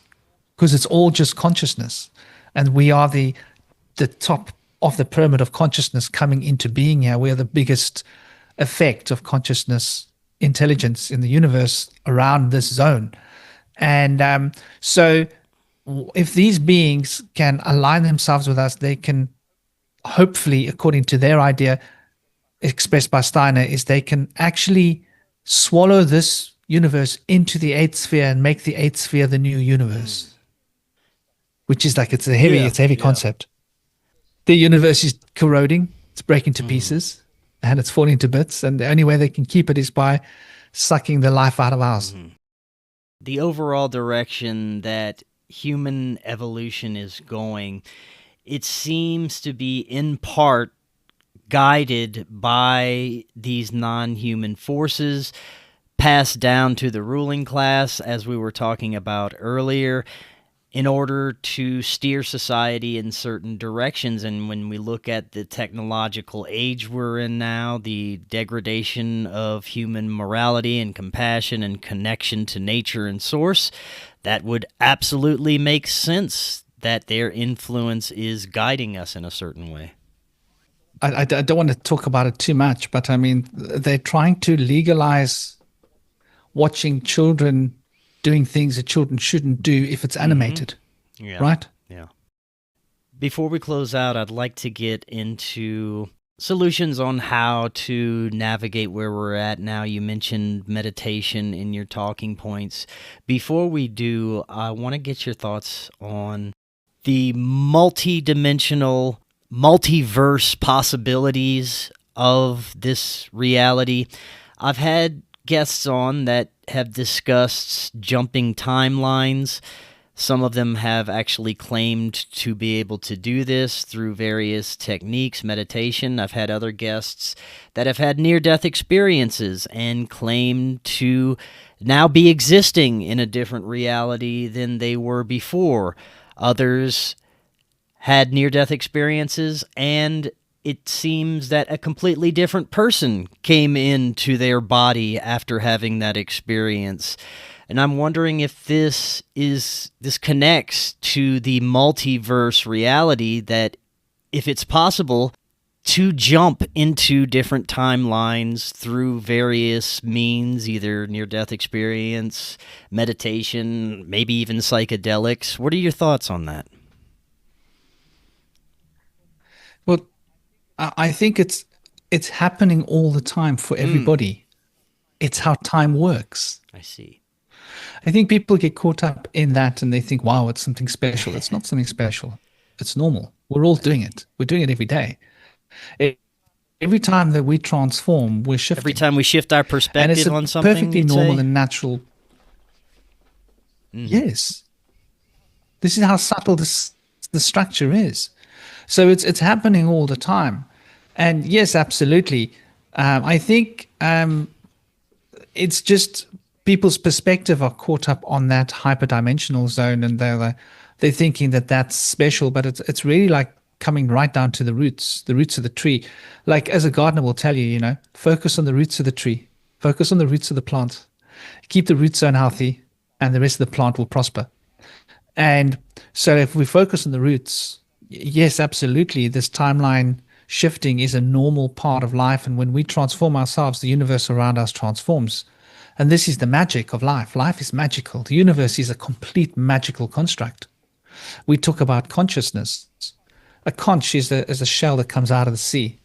Speaker 3: because it's all just consciousness. And we are the top of the pyramid of consciousness coming into being here. We are the biggest effect of consciousness intelligence in the universe around this zone. And so if these beings can align themselves with us, they can hopefully, according to their idea expressed by Steiner, is they can actually swallow this universe into the eighth sphere and make the eighth sphere the new universe, which is like, it's a heavy concept. The universe is corroding, it's breaking to pieces, and it's falling to bits, and the only way they can keep it is by sucking the life out of ours.
Speaker 2: The overall direction that human evolution is going, it seems to be in part guided by these non-human forces passed down to the ruling class, as we were talking about earlier, in order to steer society in certain directions. And when we look at the technological age we're in now, the degradation of human morality and compassion and connection to nature and source, that would absolutely make sense that their influence is guiding us in a certain way.
Speaker 3: I don't want to talk about it too much, but I mean, they're trying to legalize watching children doing things that children shouldn't do if it's animated, right?
Speaker 2: Yeah. Before we close out, I'd like to get into solutions on how to navigate where we're at now. You mentioned meditation in your talking points. Before we do, I want to get your thoughts on the multi-dimensional, multiverse possibilities of this reality. I've had guests on that have discussed jumping timelines. Some of them have actually claimed to be able to do this through various techniques, meditation. I've had other guests that have had near-death experiences and claim to now be existing in a different reality than they were before. Others had near-death experiences, and it seems that a completely different person came into their body after having that experience. And I'm wondering if this connects to the multiverse reality, that if it's possible to jump into different timelines through various means, either near-death experience, meditation, maybe even psychedelics. What are your thoughts on that?
Speaker 3: Well, I think it's happening all the time for everybody. It's how time works.
Speaker 2: I see.
Speaker 3: I think people get caught up in that and they think, wow, it's something special. It's not something special. It's normal. We're all doing it. We're doing it every day. Every time that we transform, we're shifting.
Speaker 2: Every time we shift our perspective on something,
Speaker 3: perfectly normal and natural. Yes. This is how subtle the structure is. So it's happening all the time. And yes, absolutely. I think it's just people's perspective are caught up on that hyperdimensional zone, and they're thinking that that's special, but it's really like coming right down to the roots of the tree. Like as a gardener will tell you, focus on the roots of the tree, focus on the roots of the plant, keep the root zone healthy, and the rest of the plant will prosper. And so if we focus on the roots, yes, absolutely, this timeline shifting is a normal part of life. And when we transform ourselves, the universe around us transforms. And this is the magic of life. Life is magical. The universe is a complete magical construct. We talk about consciousness. A conch is a shell that comes out of the sea.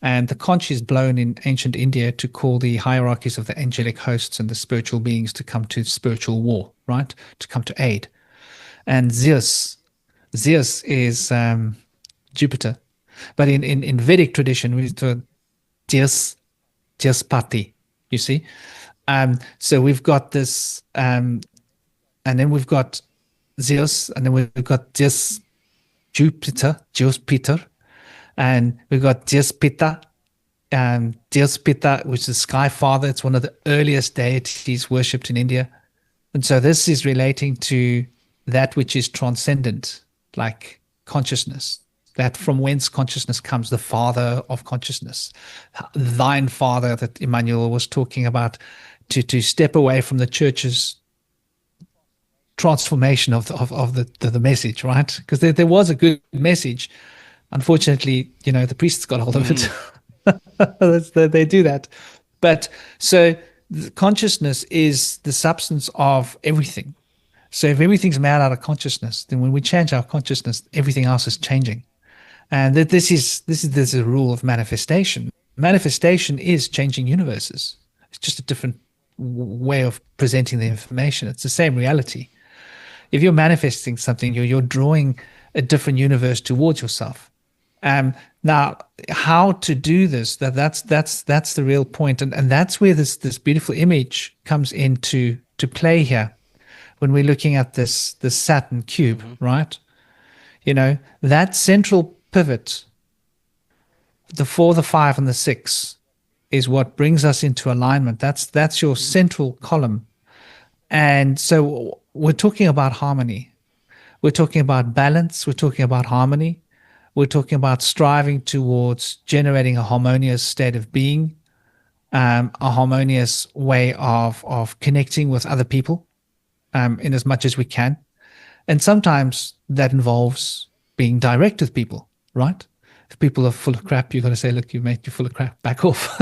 Speaker 3: And the conch is blown in ancient India to call the hierarchies of the angelic hosts and the spiritual beings to come to spiritual war, right? To come to aid. And Zeus is Jupiter. But in Vedic tradition, we talk Pati, you see? So we've got this, and then we've got Zeus, and then we've got Jupiter, and we've got Pita, which is the Sky Father. It's one of the earliest deities worshipped in India. And so this is relating to that which is transcendent, like consciousness, that from whence consciousness comes, the father of consciousness, thine father that Emmanuel was talking about, to step away from the church's transformation of the message, right? Because there was a good message. Unfortunately, the priests got hold of it. They do that. But so consciousness is the substance of everything. So if everything's made out of consciousness, then when we change our consciousness, everything else is changing. And that this is a rule of manifestation. Manifestation is changing universes. It's just a different way of presenting the information. It's the same reality. If you're manifesting something, you're drawing a different universe towards yourself. Now, how to do this? That's the real point, and that's where this beautiful image comes into play here. When we're looking at this Saturn cube, right? That central pivot, the 4, the 5, and the 6, is what brings us into alignment. That's your central column. And so we're talking about harmony. We're talking about balance. We're talking about harmony. We're talking about striving towards generating a harmonious state of being, a harmonious way of connecting with other people in as much as we can. And sometimes that involves being direct with people, right? If people are full of crap, you're going to say, look, you made you full of crap, back off.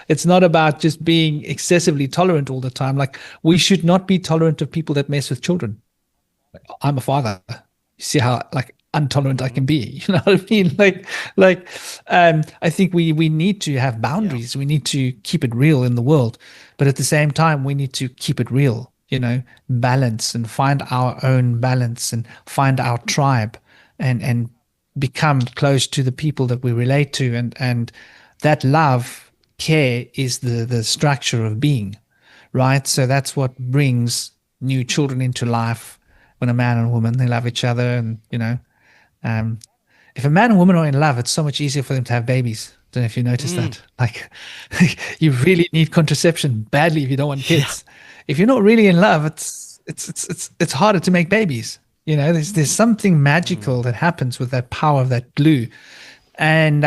Speaker 3: It's not about just being excessively tolerant all the time. Like, we should not be tolerant of people that mess with children. I'm a father. You see how intolerant I can be. You know what I mean? I think we need to have boundaries. Yeah. We need to keep it real in the world, but at the same time, we need to keep it real. Balance and find our own balance and find our tribe, and become close to the people that we relate to, and that love, care is the structure of being, right? So that's what brings new children into life. When a man and a woman, they love each other, and if a man and woman are in love, it's so much easier for them to have babies. Don't know if you noticed that. Like, you really need contraception badly if you don't want kids. Yeah. If you're not really in love, it's harder to make babies. There's something magical that happens with that power of that glue, and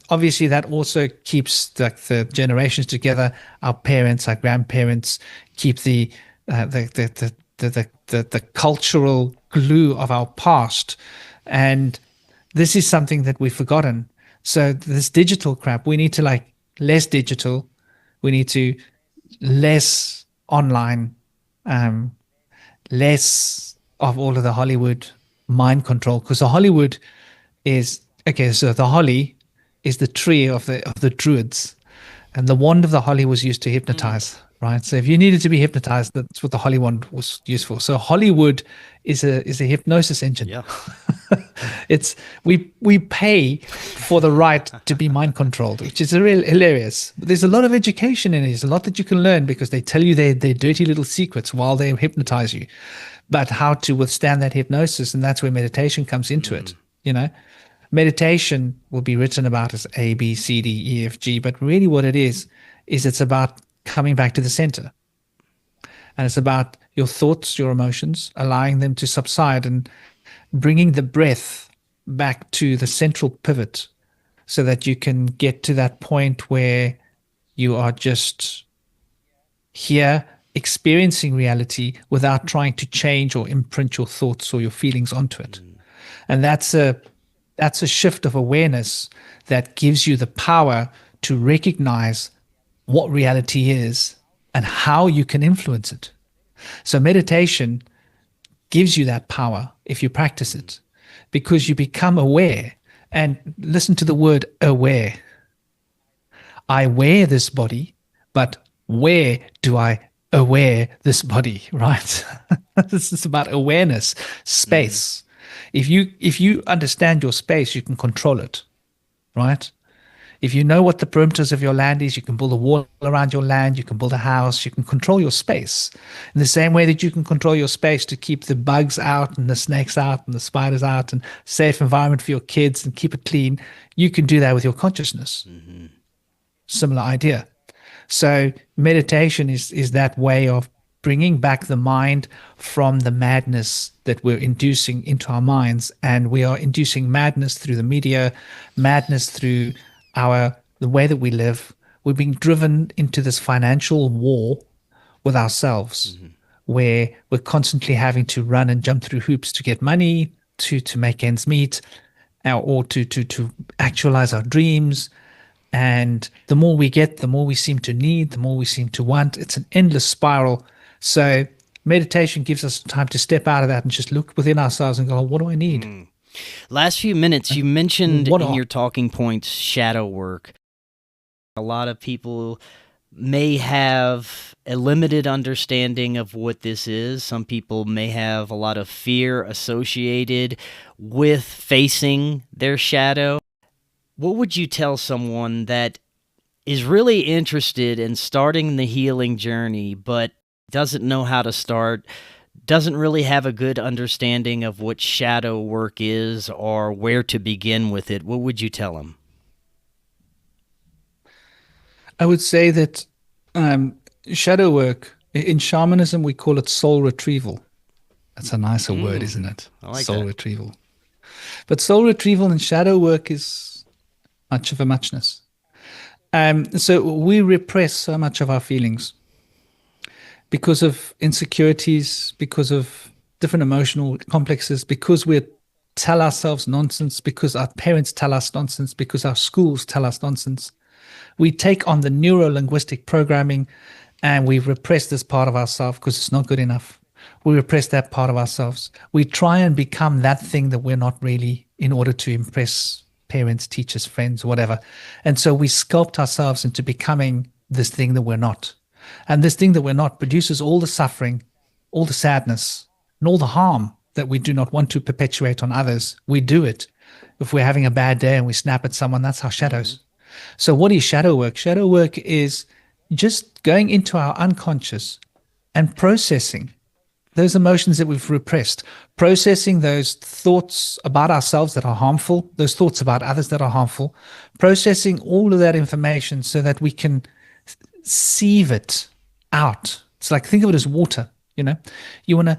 Speaker 3: obviously that also keeps the generations together. Our parents, our grandparents keep the cultural glue of our past, and this is something that we've forgotten. So this digital crap, we need to less digital, we need to less online, less of all of the Hollywood mind control, because the Hollywood is so the holly is the tree of the druids, and the wand of the holly was used to hypnotize, right? So if you needed to be hypnotized, that's what the holly wand was used for. So Hollywood is a hypnosis engine. Yeah. It's we pay for the right to be mind controlled, which is real hilarious. But there's a lot of education in it. There's a lot that you can learn, because they tell you their dirty little secrets while they hypnotize you, but how to withstand that hypnosis. And that's where meditation comes into it. Meditation will be written about as A, B, C, D, E, F, G, but really what it is it's about coming back to the center. And it's about your thoughts, your emotions, allowing them to subside, and bringing the breath back to the central pivot so that you can get to that point where you are just here experiencing reality without trying to change or imprint your thoughts or your feelings onto it. And that's a shift of awareness that gives you the power to recognize what reality is and how you can influence it. So meditation gives you that power if you practice it, because you become aware. And listen to the word aware. I wear this body, but where do I aware this body, right? This is about awareness, space. If you understand your space, you can control it, right? If you know what the perimeters of your land is, you can build a wall around your land, you can build a house, you can control your space. In the same way that you can control your space to keep the bugs out and the snakes out and the spiders out and safe environment for your kids and keep it clean, you can do that with your consciousness. Similar idea. So meditation is that way of bringing back the mind from the madness that we're inducing into our minds. And we are inducing madness through the media, madness through the way that we live. We're being driven into this financial war with ourselves, where we're constantly having to run and jump through hoops to get money, to make ends meet, or to actualize our dreams. And the more we get, the more we seem to need, the more we seem to want. It's an endless spiral. So meditation gives us time to step out of that and just look within ourselves and go, what do I need?
Speaker 2: Last few minutes, you mentioned in your talking points shadow work. A lot of people may have a limited understanding of what this is. Some people may have a lot of fear associated with facing their shadow. What would you tell someone that is really interested in starting the healing journey but doesn't know how to start, doesn't really have a good understanding of what shadow work is or where to begin with it? What would you tell them?
Speaker 3: I would say that shadow work, in shamanism, we call it soul retrieval. That's a nicer word, isn't it?
Speaker 2: I like
Speaker 3: soul
Speaker 2: that.
Speaker 3: retrieval. But soul retrieval and shadow work is much of a muchness. So we repress so much of our feelings because of insecurities, because of different emotional complexes, because we tell ourselves nonsense, because our parents tell us nonsense, because our schools tell us nonsense. We take on the neuro-linguistic programming and we repress this part of ourselves because it's not good enough. We repress that part of ourselves. We try and become that thing that we're not really in order to impress parents, teachers, friends, whatever. And so we sculpt ourselves into becoming this thing that we're not. And this thing that we're not produces all the suffering, all the sadness, and all the harm that we do not want to perpetuate on others. We do it. If we're having a bad day and we snap at someone, that's our shadows. So what is shadow work? Shadow work is just going into our unconscious and processing those emotions that we've repressed, processing those thoughts about ourselves that are harmful, those thoughts about others that are harmful, processing all of that information so that we can sieve it out. It's like, think of it as water. You know, you want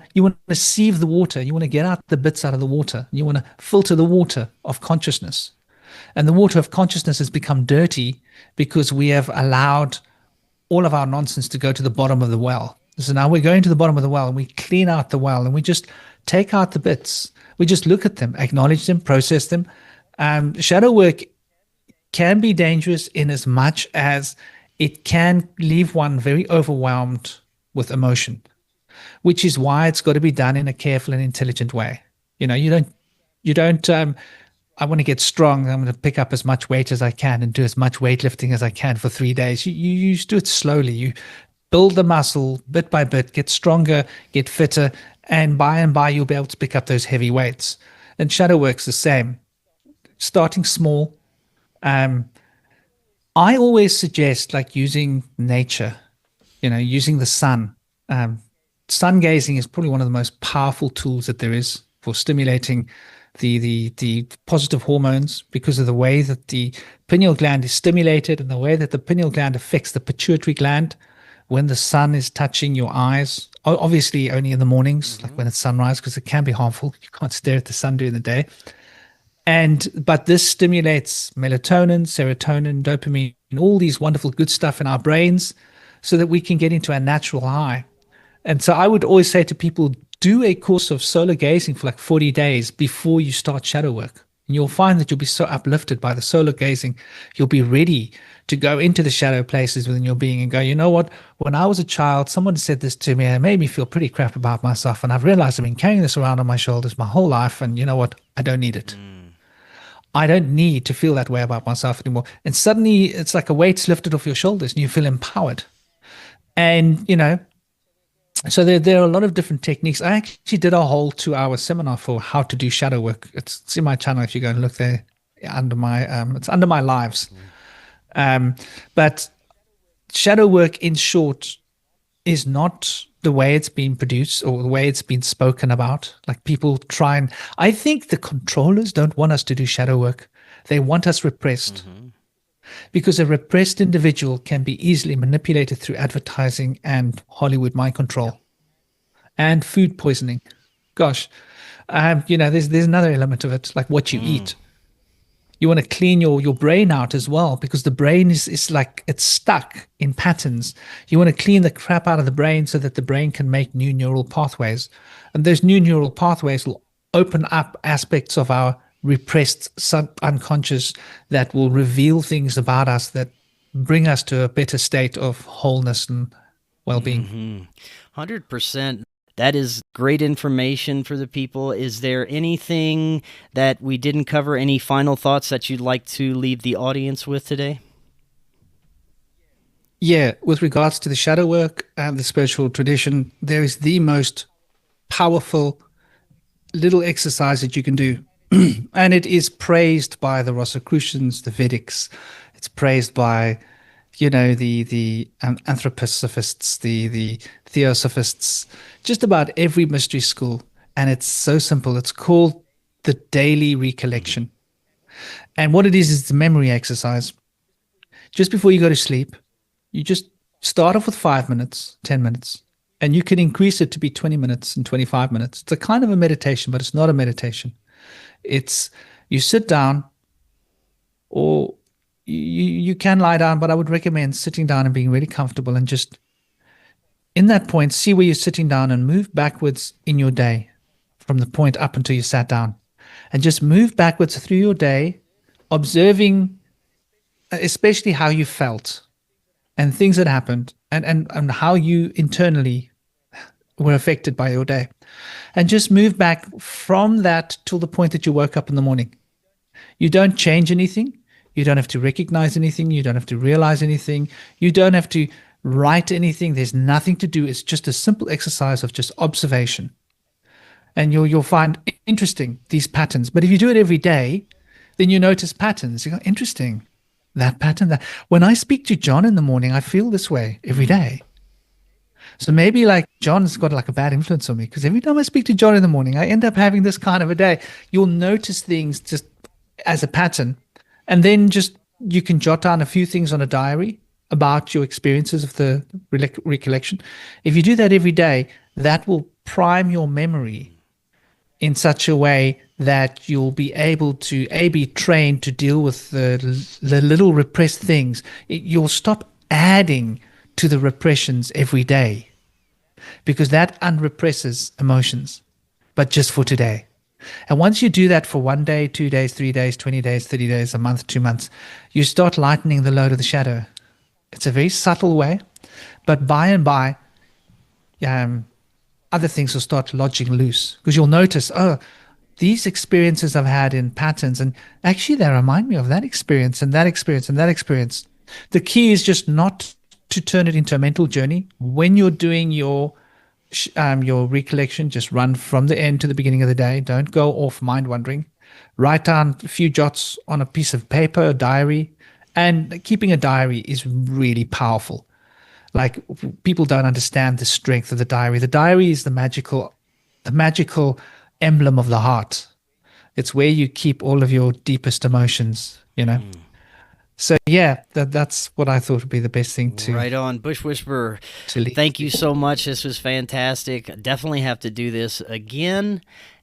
Speaker 3: to sieve the water. You want to get out the bits out of the water. You want to filter the water of consciousness. And the water of consciousness has become dirty because we have allowed all of our nonsense to go to the bottom of the well. So now we're going to the bottom of the well and we clean out the well and we just take out the bits. We just look at them, acknowledge them, process them. Shadow work can be dangerous in as much as it can leave one very overwhelmed with emotion, which is why it's got to be done in a careful and intelligent way. You know, you don't, I want to get strong. I'm going to pick up as much weight as I can and do as much weightlifting as I can for 3 days. You just do it slowly. You build the muscle bit by bit, get stronger, get fitter, and by you'll be able to pick up those heavy weights. And shadow work's the same. Starting small. I always suggest like using nature, using the sun. Sun gazing is probably one of the most powerful tools that there is for stimulating the positive hormones, because of the way that the pineal gland is stimulated and the way that the pineal gland affects the pituitary gland when the sun is touching your eyes. Obviously only in the mornings, like when it's sunrise, because it can be harmful. You can't stare at the sun during the day. But this stimulates melatonin, serotonin, dopamine, and all these wonderful good stuff in our brains so that we can get into a natural high. And so I would always say to people, do a course of solar gazing for like 40 days before you start shadow work. And you'll find that you'll be so uplifted by the solar gazing, you'll be ready to go into the shadow places within your being and go, you know what? When I was a child, someone said this to me and it made me feel pretty crap about myself. And I've realized I've been carrying this around on my shoulders my whole life. And you know what? I don't need it. I don't need to feel that way about myself anymore. And suddenly it's like a weight's lifted off your shoulders and you feel empowered. And, so there are a lot of different techniques. I actually did a whole 2-hour seminar for how to do shadow work. It's in my channel if you go and look there under my it's under my lives. But shadow work, in short, is not the way it's been produced or the way it's been spoken about. Like people try and I think the controllers don't want us to do shadow work. They want us repressed. Because a repressed individual can be easily manipulated through advertising and Hollywood mind control and food poisoning. Gosh, there's another element of it, like what you eat. You want to clean your brain out as well, because the brain is like it's stuck in patterns. You want to clean the crap out of the brain so that the brain can make new neural pathways. And those new neural pathways will open up aspects of our repressed unconscious that will reveal things about us that bring us to a better state of wholeness and well-being.
Speaker 2: 100%. That is great information for the people. Is there anything that we didn't cover? Any final thoughts that you'd like to leave the audience with today?
Speaker 3: Yeah, with regards to the shadow work and the spiritual tradition, there is the most powerful little exercise that you can do. And it is praised by the Rosicrucians, the Vedics. It's praised by, the anthroposophists, the theosophists, just about every mystery school. And it's so simple. It's called the daily recollection. And what it is it's a memory exercise. Just before you go to sleep, you just start off with 5 minutes, 10 minutes, and you can increase it to be 20 minutes and 25 minutes. It's a kind of a meditation, but it's not a meditation. It's you sit down, or you can lie down, but I would recommend sitting down and being really comfortable and just in that point, see where you're sitting down and move backwards in your day from the point up until you sat down, and just move backwards through your day, observing especially how you felt and things that happened and how you internally were affected by your day. And just move back from that till the point that you woke up in the morning. You don't change anything. You don't have to recognize anything. You don't have to realize anything. You don't have to write anything. There's nothing to do. It's just a simple exercise of just observation. And you'll find interesting these patterns. But if you do it every day, then you notice patterns. You go, interesting, that pattern. That when I speak to John in the morning, I feel this way every day. So maybe like John's got like a bad influence on me, because every time I speak to John in the morning, I end up having this kind of a day. You'll notice things just as a pattern. And then just you can jot down a few things on a diary about your experiences of the recollection. If you do that every day, that will prime your memory in such a way that you'll be able to be trained to deal with the little repressed things. You'll stop adding to the repressions every day, because that unrepresses emotions, but just for today. And once you do that for 1 day, 2 days, 3 days, 20 days, 30 days, a month, 2 months, you start lightening the load of the shadow. It's a very subtle way, but by and by, other things will start lodging loose, because you'll notice, these experiences I've had in patterns, and actually they remind me of that experience and that experience and that experience. The key is just not to turn it into a mental journey. When you're doing your recollection, just run from the end to the beginning of the day. Don't go off mind wandering. Write down a few jots on a piece of paper, a diary, and keeping a diary is really powerful. Like, people don't understand the strength of the diary. The diary is the magical emblem of the heart. It's where you keep all of your deepest emotions, So yeah, that's what I thought would be the best thing to.
Speaker 2: Right on. Bush Whisperer, thank you so much. This was fantastic. Definitely have to do this again.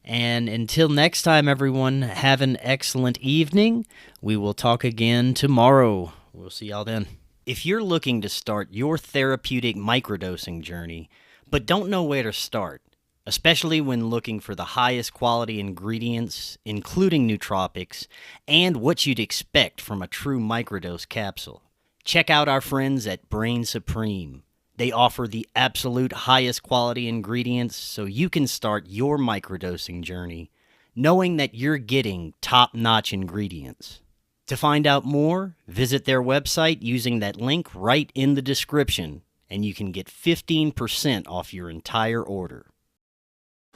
Speaker 2: And until next time, everyone, have an excellent evening. We will talk again tomorrow. We'll see y'all then. If you're looking to start your therapeutic microdosing journey, but don't know where to start, especially when looking for the highest quality ingredients, including nootropics, and what you'd expect from a true microdose capsule, check out our friends at Brainsupreme. They offer the absolute highest quality ingredients so you can start your microdosing journey knowing that you're getting top-notch ingredients. To find out more, visit their website using that link right in the description, and you can get 15% off your entire order.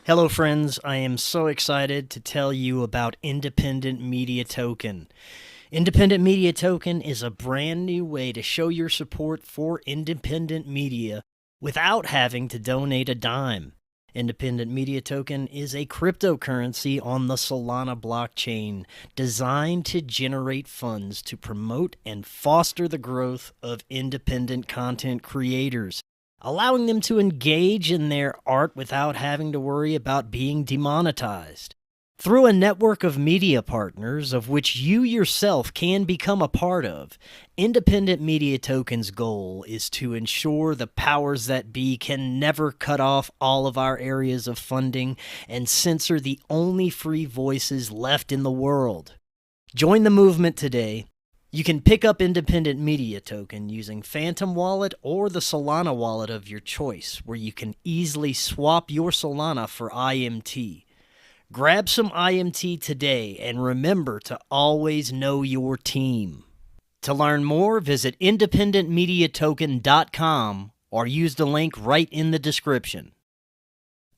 Speaker 2: Hello friends, I am so excited to tell you about Independent Media Token. Independent Media Token is a brand new way to show your support for independent media without having to donate a dime. Independent Media Token is a cryptocurrency on the Solana blockchain designed to generate funds to promote and foster the growth of independent content creators, allowing them to engage in their art without having to worry about being demonetized. Through a network of media partners, of which you yourself can become a part of, Independent Media Token's goal is to ensure the powers that be can never cut off all of our areas of funding and censor the only free voices left in the world. Join the movement today. You can pick up Independent Media Token using Phantom Wallet or the Solana wallet of your choice, where you can easily swap your Solana for IMT. Grab some IMT today and remember to always know your team. To learn more, visit independentmediatoken.com or use the link right in the description.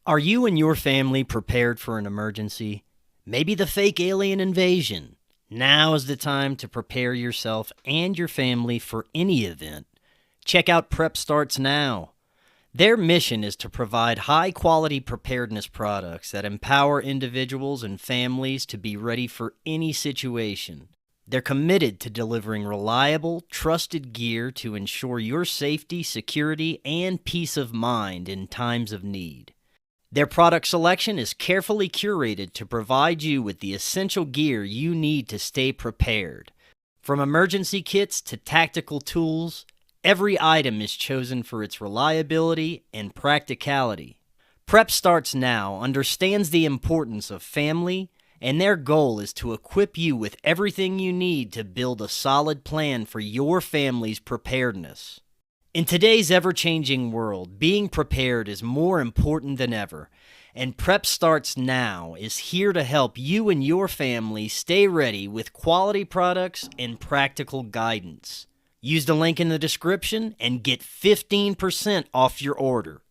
Speaker 2: Are you and your family prepared for an emergency? Maybe the fake alien invasion? Now is the time to prepare yourself and your family for any event. Check out Prep Starts Now. Their mission is to provide high-quality preparedness products that empower individuals and families to be ready for any situation. They're committed to delivering reliable, trusted gear to ensure your safety, security, and peace of mind in times of need. Their product selection is carefully curated to provide you with the essential gear you need to stay prepared. From emergency kits to tactical tools, every item is chosen for its reliability and practicality. Prep Starts Now understands the importance of family, and their goal is to equip you with everything you need to build a solid plan for your family's preparedness. In today's ever-changing world, being prepared is more important than ever, and Prep Starts Now is here to help you and your family stay ready with quality products and practical guidance. Use the link in the description and get 15% off your order.